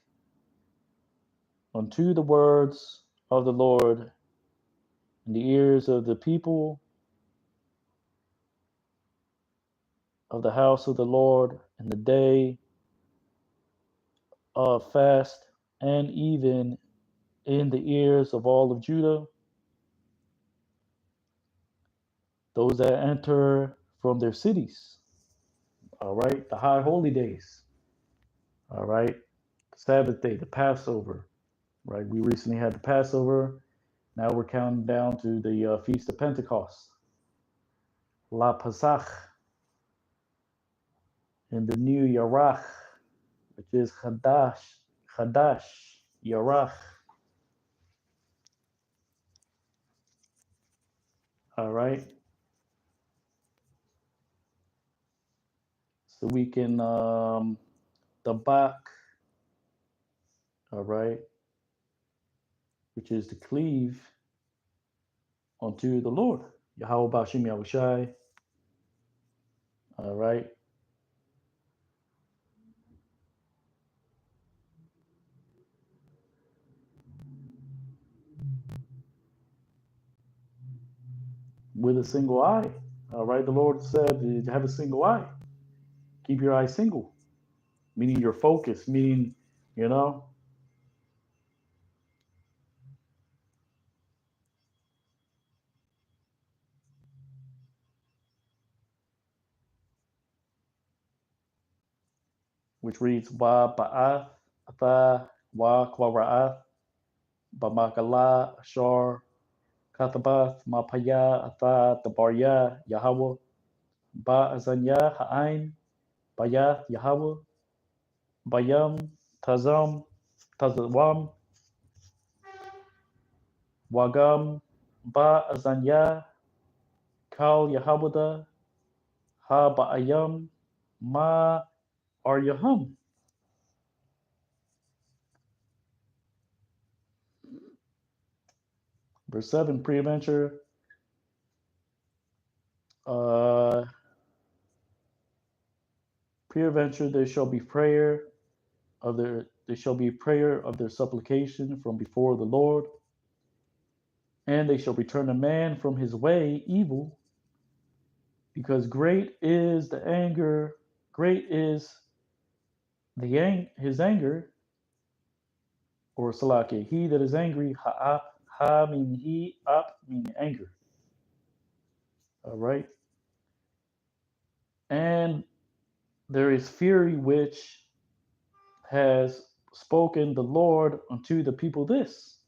Unto the words of the Lord in the ears of the people of the house of the Lord in the day of fast, and even in the ears of all of Judah, those that enter from their cities. All right, the high holy days. All right, the Sabbath day, the Passover. Right, we recently had the Passover. Now we're counting down to the Feast of Pentecost, La Pasach, and the new Yarach, which is Chadash, Yarach. All right, so we can the Bach. All right, which is to cleave unto the Lord, Yahweh Bashim Yahushai. All right. With a single eye. All right. The Lord said to have a single eye. Keep your eye single, meaning your focus, meaning, you know, which reads Wa Ba'ath Atha Wa Kwara'ath Bamakala Ashar Katabath Mapaya Atha Tabarya Yahweh Ba Azanya Ha'ain Bayath Yahweh Bayam Tazam Tazawam Wagam Ba Azanya Kal Yahweh Ha Ba'ayam Ma Aryaham. Verse 7, pre-adventure. Pre-adventure, there shall be prayer there shall be prayer of their supplication from before the Lord, and they shall return a man from his way evil, because great is his anger, or Salaki, he that is angry, ha'ap, ha meaning he, up meaning anger. All right. And there is fury which has spoken the Lord unto the people this.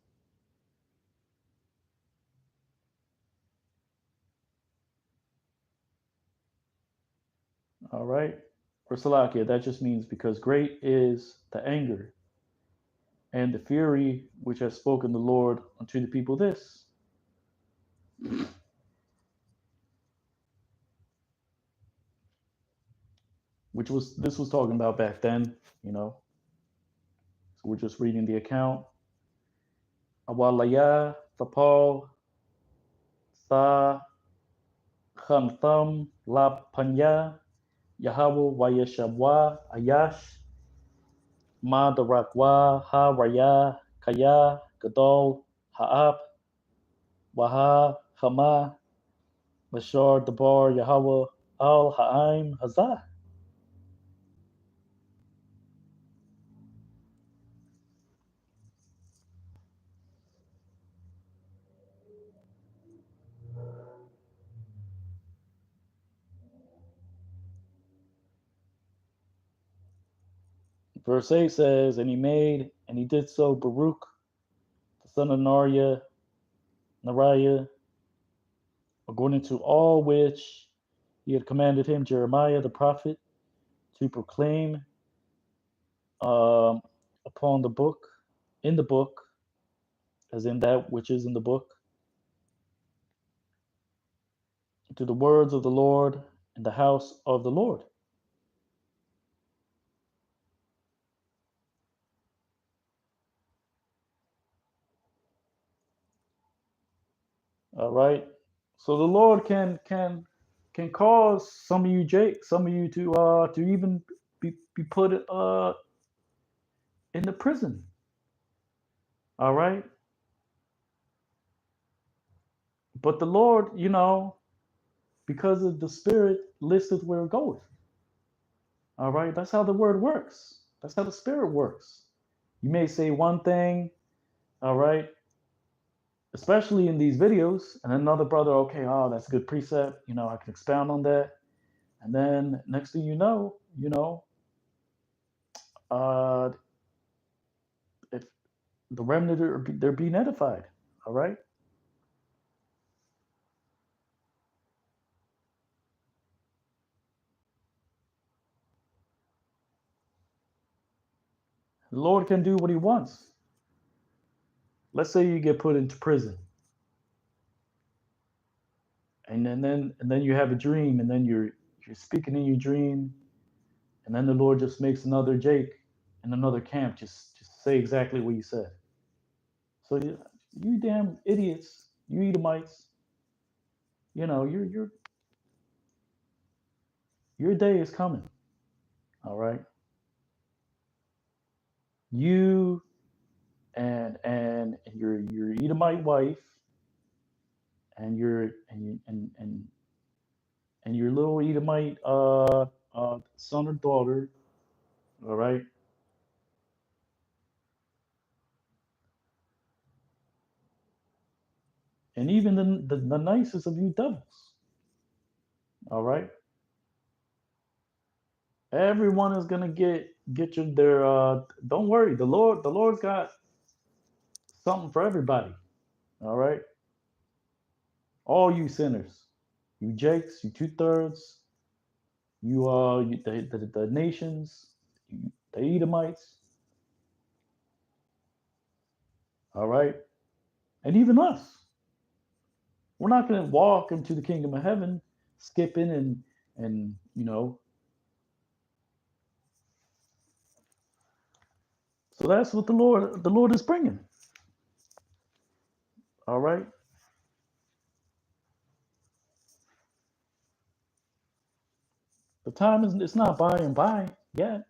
All right. For Salakia, that just means because great is the anger and the fury which has spoken the Lord unto the people this. Which was this was talking about back then, you know. So we're just reading the account. Awalaya, Thapal, Sa, Khantham, La Panya, Yahweh, Wayeshabwa, Ayash, Ma Darakwa, Ha Raya, Kaya, Gadol, Ha'ap, Waha, Hama, Bashar, Dabar, Yahweh, Al Ha'im, Hazah. Verse 8 says, and he did so Baruch, the son of Nariah, according to all which he had commanded him, Jeremiah the prophet, to proclaim um, upon the book, in the book, as in that which is in the book, to the words of the Lord in the house of the Lord. All right. So the Lord can cause some of you, Jake, some of you to even be put in the prison. All right. But the Lord, because of the Spirit, listeth where it goeth. All right. That's how the word works. That's how the Spirit works. You may say one thing, all right, especially in these videos, and another brother, okay, oh, that's a good precept. I can expound on that. And then next thing uh, if the remnant they're being edified. All right. The Lord can do what He wants. Let's say you get put into prison, and then you have a dream, and then you're speaking in your dream, and then the Lord just makes another Jake in another camp just say exactly what you said. So you damn idiots, you Edomites, your day is coming. All right. You and your Edomite wife and your little Edomite son or daughter, all right, and even the nicest of you devils, all right, everyone is gonna get you their. Don't worry, the Lord's got something for everybody, all right, all you sinners, you Jakes, you 2/3, the nations, the Edomites, all right, and even us. We're not going to walk into the kingdom of heaven skipping and so that's what the Lord is bringing. All right. The time is it's not by and by yet.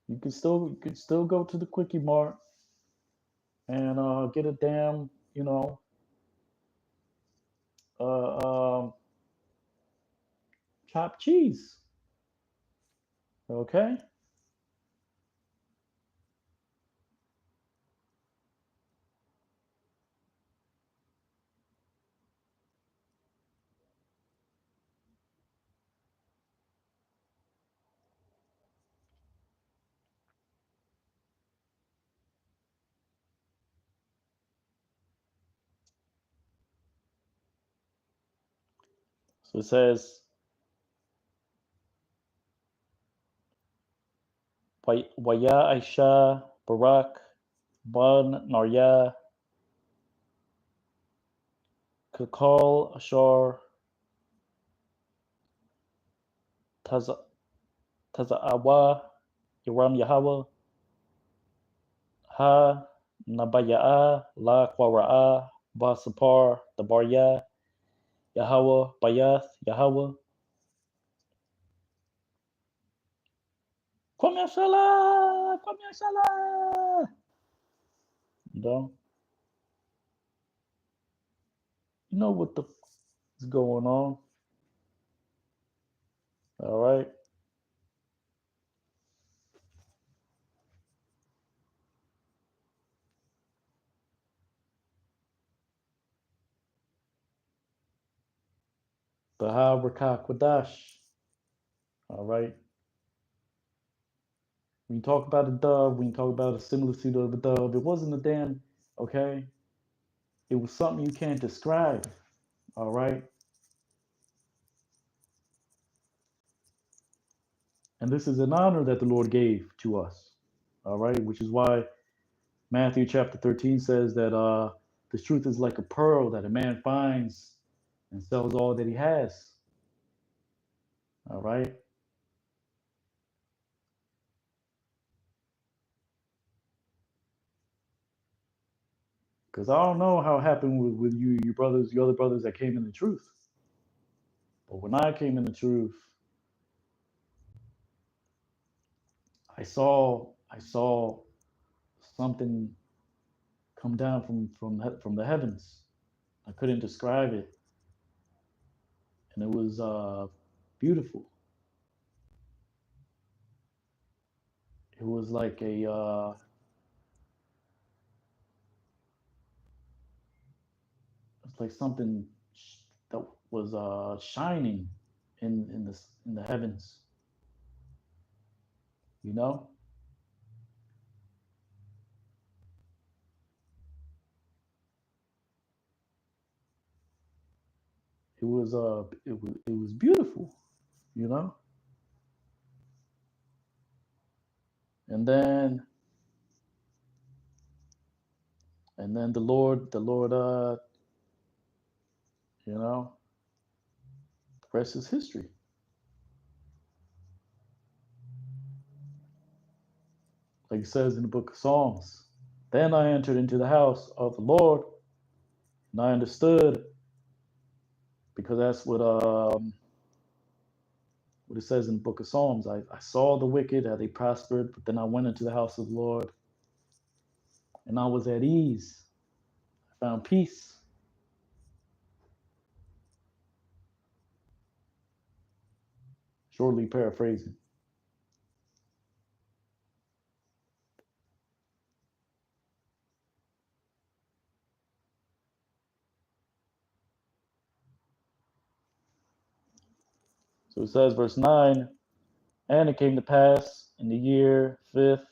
You can still go to the quickie mart and get a damn uh, um, chopped cheese. Okay. So it says, Waya Aisha Barak Ban Narya Kakal Ashar Taza'awa Iram Yahweh Ha Nabaya'a La Kwara'a Basapar Dabarya Yahweh Bayath Yahweh Kwame Shala. You know what the is going on. All right. Baha Rakah Kwadash. All right. When you talk about a dove, when you talk about a similitude of a dove, it wasn't a damn, okay? It was something you can't describe. All right. And this is an honor that the Lord gave to us. All right. Which is why Matthew chapter 13 says that this truth is like a pearl that a man finds and sells all that he has. All right. Because I don't know how it happened with you, your brothers, your other brothers that came in the truth. But when I came in the truth, I saw something come down from the heavens. I couldn't describe it, and it was beautiful. It was like it's like something that was shining in the heavens. You know, it was beautiful. You know, and then the Lord, you know, the rest is history. Like it says in the book of Psalms. Then I entered into the house of the Lord, and I understood, because that's what it says in the book of Psalms. I saw the wicked, how they prospered, but then I went into the house of the Lord, and I was at ease. I found peace. Shortly paraphrasing. So it says, verse 9, and it came to pass in the year fifth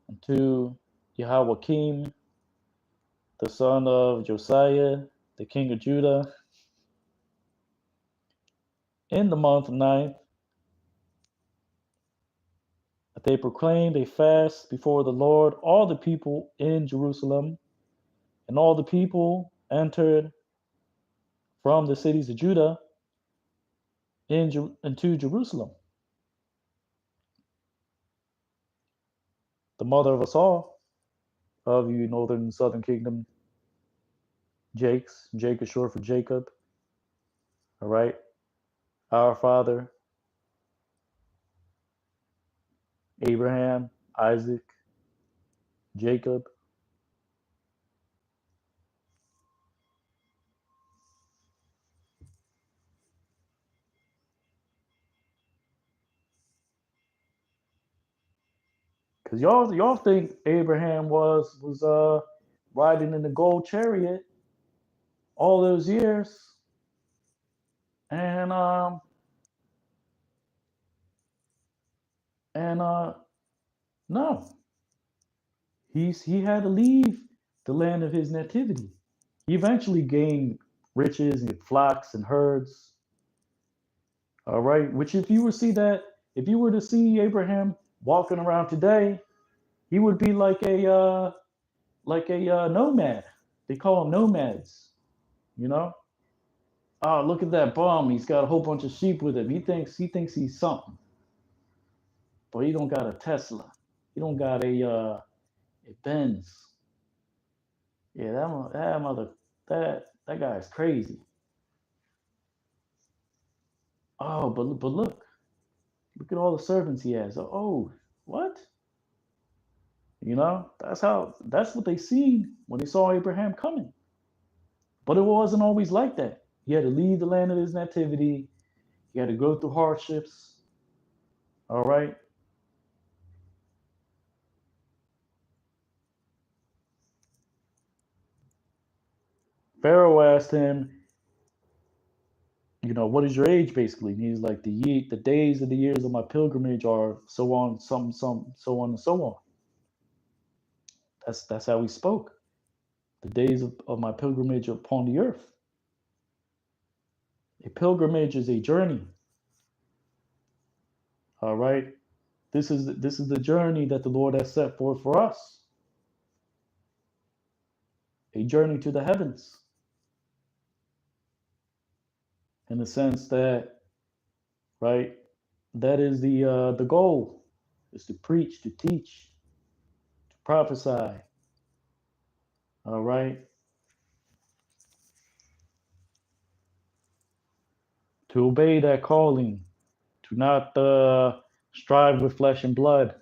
unto Jehoiakim, the son of Josiah, the king of Judah, in the month ninth, that they proclaimed a fast before the Lord, all the people in Jerusalem, and all the people entered from the cities of Judah into Jerusalem. The mother of us all, of you northern and southern kingdom, Jakes. Jake is short for Jacob. All right. Our father, Abraham, Isaac, Jacob. Because y'all think Abraham was riding in the gold chariot all those years, and no, he had to leave the land of his nativity. He eventually gained riches and flocks and herds, All right. Which if you were to see that, if you were to see Abraham walking around today, he would be like a nomad. They call them nomads. You know. Oh, look at that bum. He's got a whole bunch of sheep with him. He thinks he's something, but he don't got a Tesla. He don't got a Benz. Yeah, that mother that guy's crazy. Oh, but look at all the servants he has. Oh, what? That's what they seen when they saw Abraham coming. But it wasn't always like that. He had to leave the land of his nativity. He had to go through hardships. All right. Pharaoh asked him, what is your age basically? And he's like, the days of the years of my pilgrimage are so on, some, so on and so on. That's how he spoke. The days of my pilgrimage upon the earth. A pilgrimage is a journey. All right. This is the journey that the Lord has set forth for us. A journey to the heavens. In the sense that, right, that is the goal, is to preach, to teach, to prophesy. All right. To obey that calling, to not strive with flesh and blood.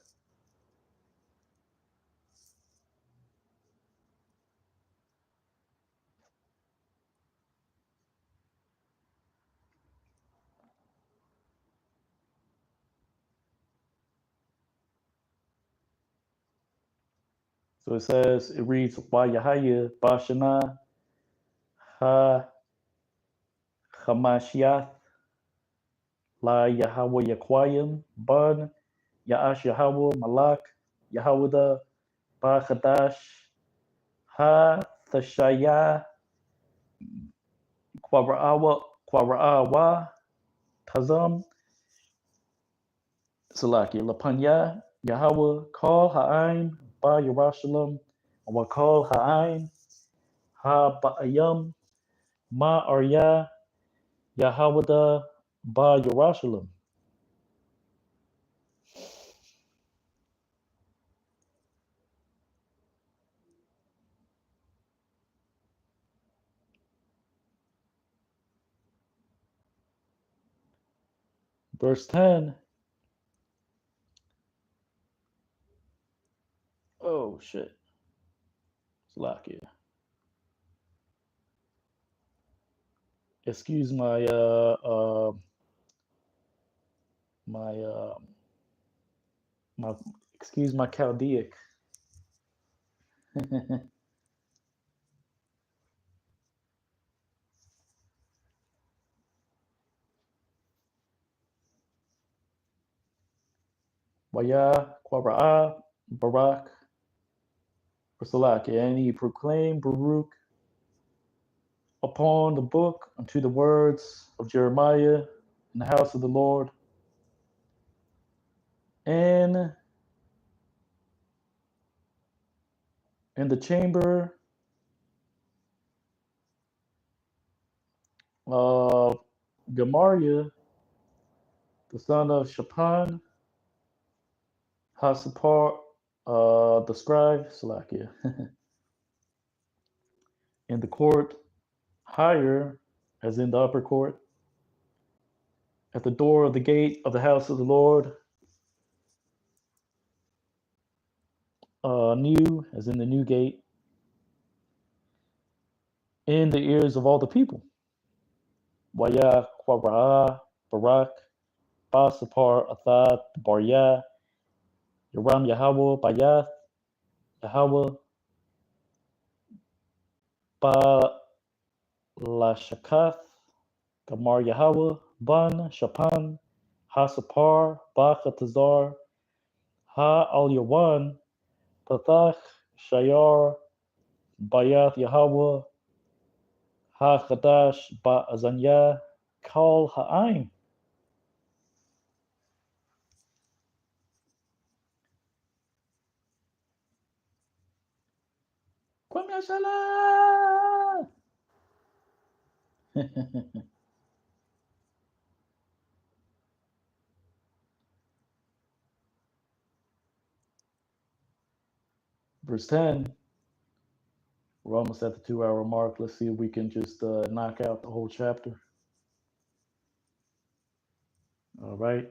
So it reads, Wayahaya Bashana Ha Hamashiath La Yahweh Yaquayim Bun Ya'ash Yahweh Malak Yahweh Ba Chadash Ha Thashaya Kwara'awa Tazam Salaki Lapanya Yahweh Kal Ha'ain Ba Yerushalayim Wakal Ha'ain Ha Ba'ayam Ma Arya Yahweh Ba Yerushalayim. Verse 10. Oh shit. Salaki. Excuse my my excuse my Chaldaic. Waya Kwara'a Barak Salaki. And he proclaimed Baruch upon the book unto the words of Jeremiah in the house of the Lord, and in the chamber of Gemariah, the son of Shaphan, Hasapar, the scribe, Salakia, in the court higher, as in the upper court, at the door of the gate of the house of the Lord, new, as in the new gate, in the ears of all the people. Waya Kwara Barak Basapar Athad Barya Yaram Yahweh Bayath Yahweh Ba Lashakath Gamar Yahweh Ban Shapan Hasapar Bakatazar Ha Al Yawan Pathach Shayar Bayath Yahweh Ha Chadash Ba Azanya Kal Ha'ain. Shalom Yashala. Verse 10. We're almost at the 2-hour mark. Let's see if we can just knock out the whole chapter. All right.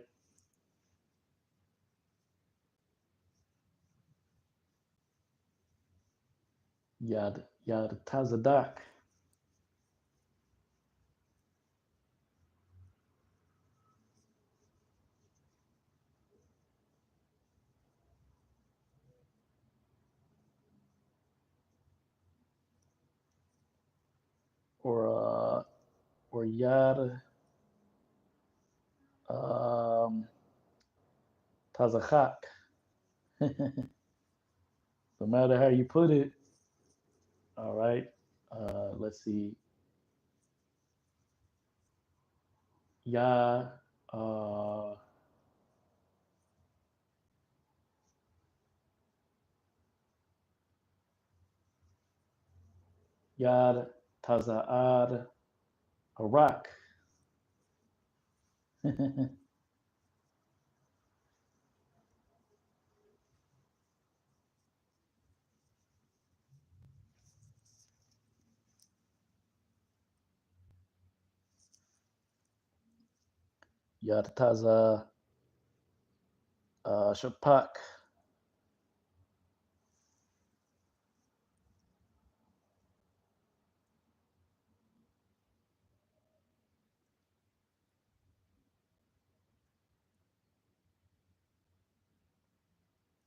Yad Tazadak. Or Yad Tazachak. No matter how you put it. All right. Let's see. Ya Yad Taza'ad Arak. Yad Taza Shapak.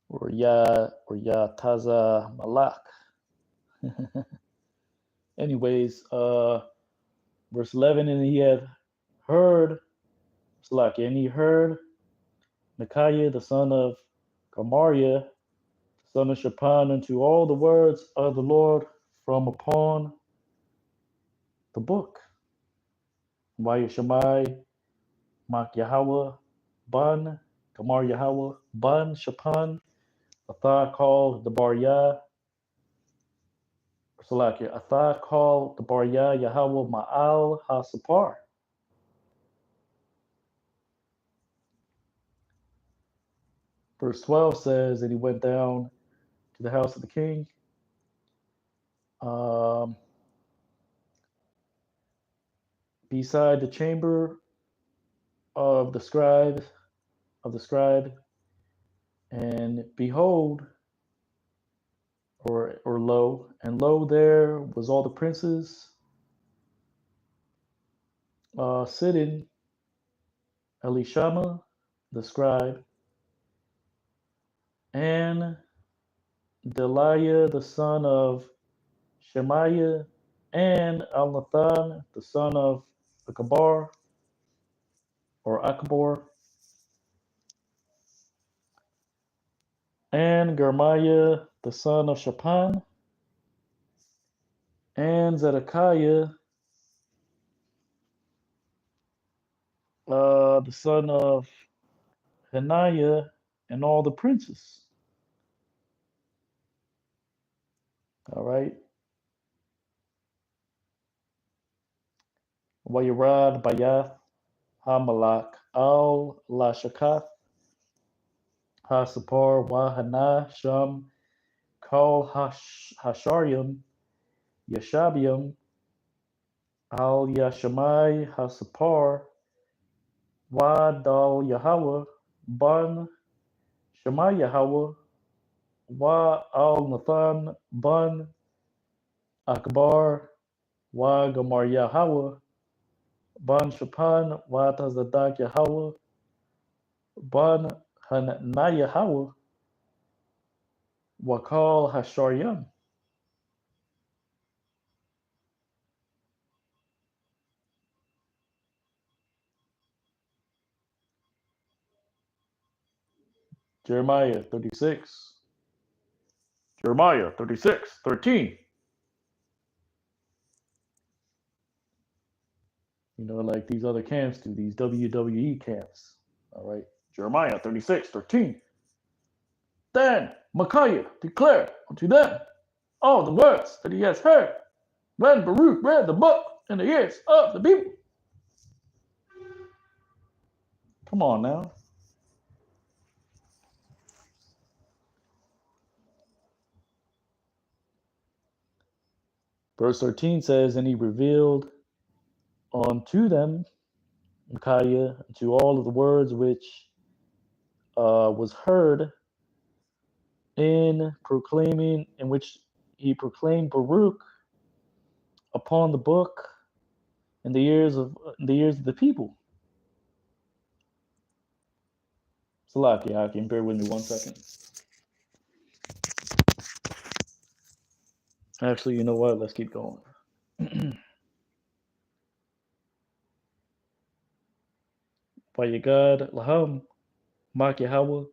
Or Ya Taza Malak. Anyways, verse 11, and he had heard, and he heard Micaiah, the son of Gamariah, the son of Shaphan, unto all the words of the Lord from upon the book. Shemai, Mak Yahweh, Ban, Gamar Yahweh, Ban, Shaphan, Athah called the Baryah, Athah called the Baryah Yahweh Ma'al HaSapar. Verse 12 says that he went down to the house of the king. Beside the chamber of the scribe, and behold, or lo, and lo, there was all the princes sitting, Elishama, the scribe, and Delaiah, the son of Shemaiah, and Elnathan, the son of Akabar, or Akbor, and Jeremiah, the son of Shaphan, and Zedekiah, the son of Hananiah, and all the princes. All right. Wayarad Bayath Hamalak Al Lashakath Hasapar Wahana Sham Kal Hasharyam Yashabiam Al Yashamai Hasapar Wa Yahweh Ban Shemai Yahweh Wa Al Nathan Ban Akbar Wa Gamar Yahweh Ban Shapan Wa Tazadak Yahweh Ban Hanna Yahweh Wa Kal Hasharyam. Jeremiah 36. Jeremiah 36, 13. Like these other camps do, these WWE camps. All right. Jeremiah 36, 13. Then Micaiah declared unto them, all the words that he has heard when Baruch read the book in the ears of the people. Come on now. Verse 13 says, and he revealed unto them, Micaiah, to all of the words which was heard in which he proclaimed Baruch upon the book in the ears of the people. Salaki, Hakim, bear with me 1 second. Actually, you know what? Let's keep going. Vayigad laham mak Yahweh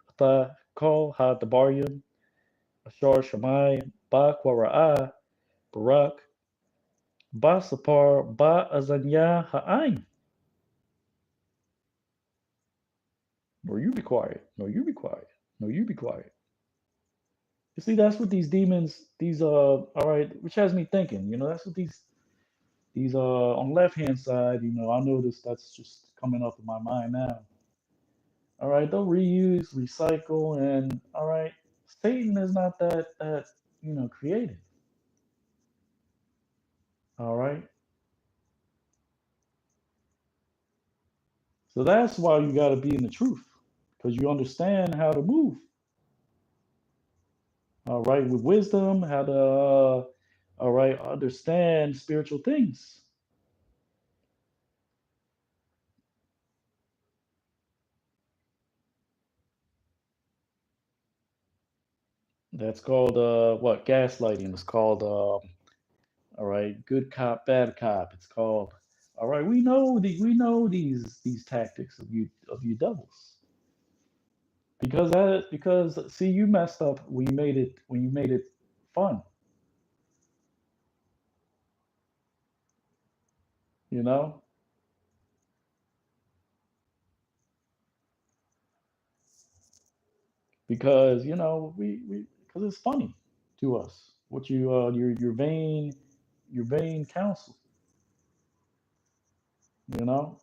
atha kol ha dabaryim ashar shamai ba kwara'a barak ba sapar ba azanya ha'ain. No, you be quiet. No, you be quiet. No, you be quiet. You see, that's what these demons, all right, which has me thinking, that's what these on the left hand side, I noticed that's just coming up in my mind now. All right, they'll reuse, recycle, and all right, Satan is not that creative. All right, so that's why you got to be in the truth, because you understand how to move. All right, with wisdom, how to all right understand spiritual things. That's called what? Gaslighting. It's called all right, good cop, bad cop. It's called all right. We know these tactics of you devils. Because see, you messed up when you made it fun. You know, because we because it's funny to us. What your vain counsel. You know,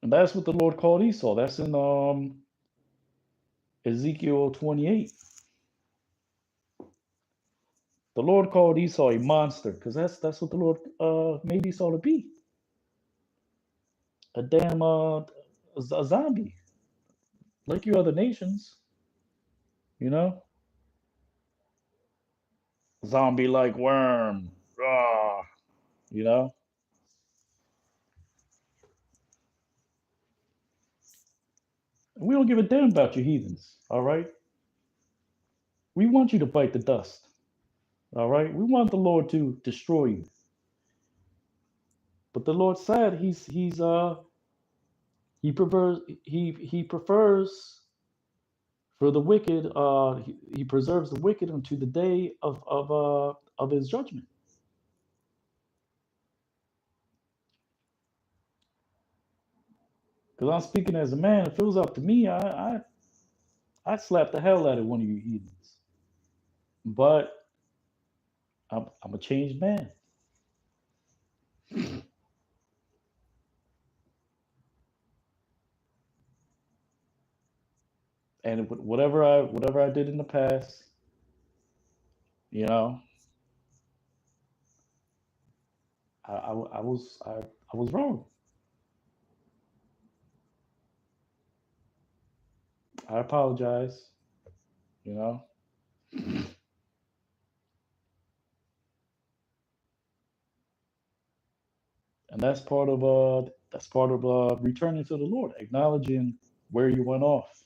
and that's what the Lord called Esau. That's in Ezekiel 28. The Lord called Esau a monster because that's what the Lord made Esau to be. A damn a zombie like you other nations. You know, zombie like worm. Ah, you know. We don't give a damn about you heathens. All right. We want you to bite the dust. All right. We want the Lord to destroy you. But the Lord said he prefers for the wicked. He preserves the wicked unto the day of his judgment. Because I'm speaking as a man. If it was up to me, I'd slap the hell out of one of you heathens. But I'm a changed man. And whatever I did in the past, you know, I was wrong. I apologize. You know, and that's part of returning to the Lord, acknowledging where you went off.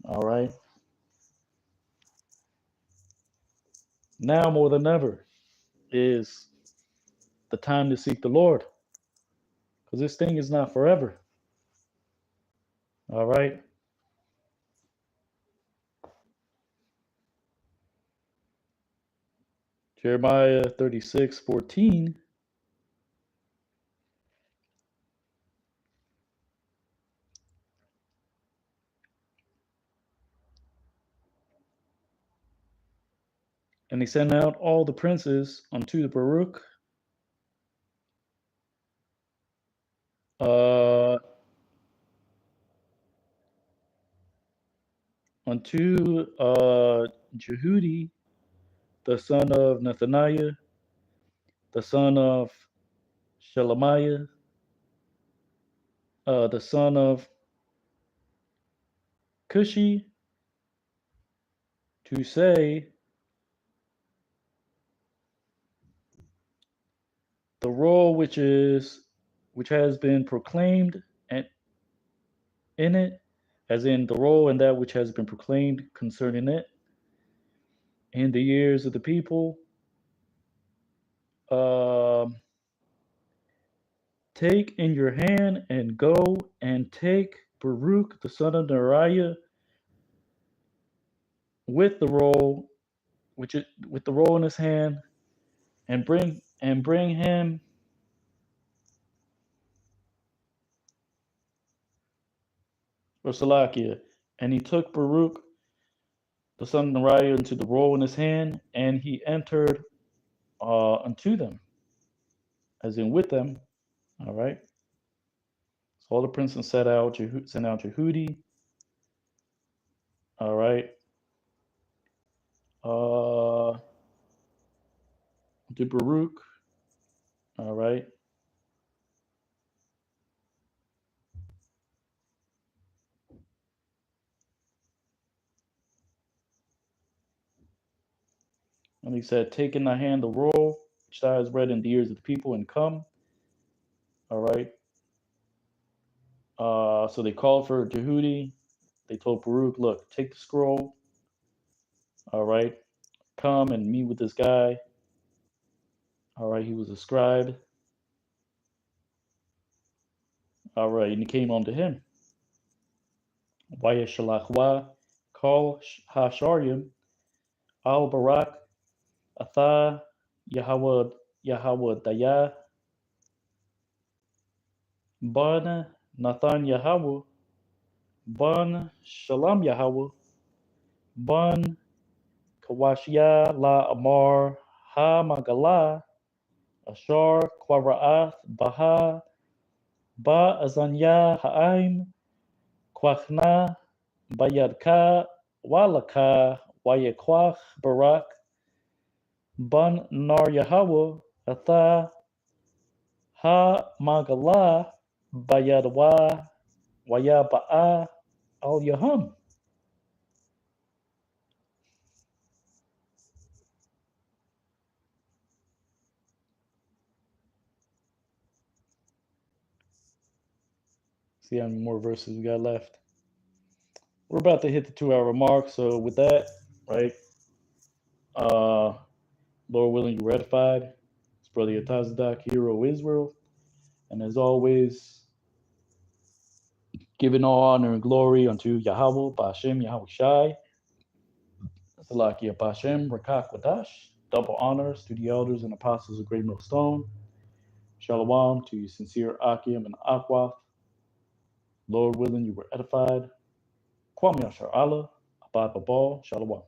All right. Now more than ever is the time to seek the Lord, because this thing is not forever. All right. Jeremiah 36:14. And they sent out all the princes unto the Baruch, uh, unto Jehudi, the son of Nethaniah, the son of Shelemiah, the son of Cushi, to say, the roll which has been proclaimed and in it, as in the roll and that which has been proclaimed concerning it in the ears of the people. Um, Take in your hand and go and take Baruch the son of Neriah with the roll, which is with the roll in his hand, and bring him or Salakia. And he took Baruch the son of Neriah into the roll in his hand, and he entered unto them, as in with them. All right. So all the princes sent out Jehudi. All right. Uh, to Baruch. All right. And he said, take in thy hand the roll, which thou hast read in the ears of the people, and come. All right. So they called for Jehudi. They told Baruch, look, take the scroll. All right. Come and meet with this guy. All right. He was a scribe. All right. And he came unto him. Vayeshalachwa call Hasharyim al Barak Atha Yahweh Daya Ban Nathan Yahweh Ban Shalom Yahweh Ban Kawashia La Amar Ha Magala Ashar Kwara'ath Baha Ba Azanya Ha'aim Kwachna Bayadka Walaka Wayekwach Barak Ban Nar Yahweh Atha Ha Magala Bayadwa Wayaba'a Al Yaham. See how many more verses we got left. We're about to hit the 2 hour mark, so with that, right? Uh Lord willing, you ratified. It's Brother Yatazadak, hero of Israel. And as always, giving all honor and glory unto Yahweh, Bashem, Yahweh Shai, Salakia Bashem, Rakak Wadash. Double honors to the elders and apostles of Great Millstone. Shalom to sincere Akim and Akwath. Lord willing, you were edified. Kwam Yashar Allah, Abad Babal, Shalom.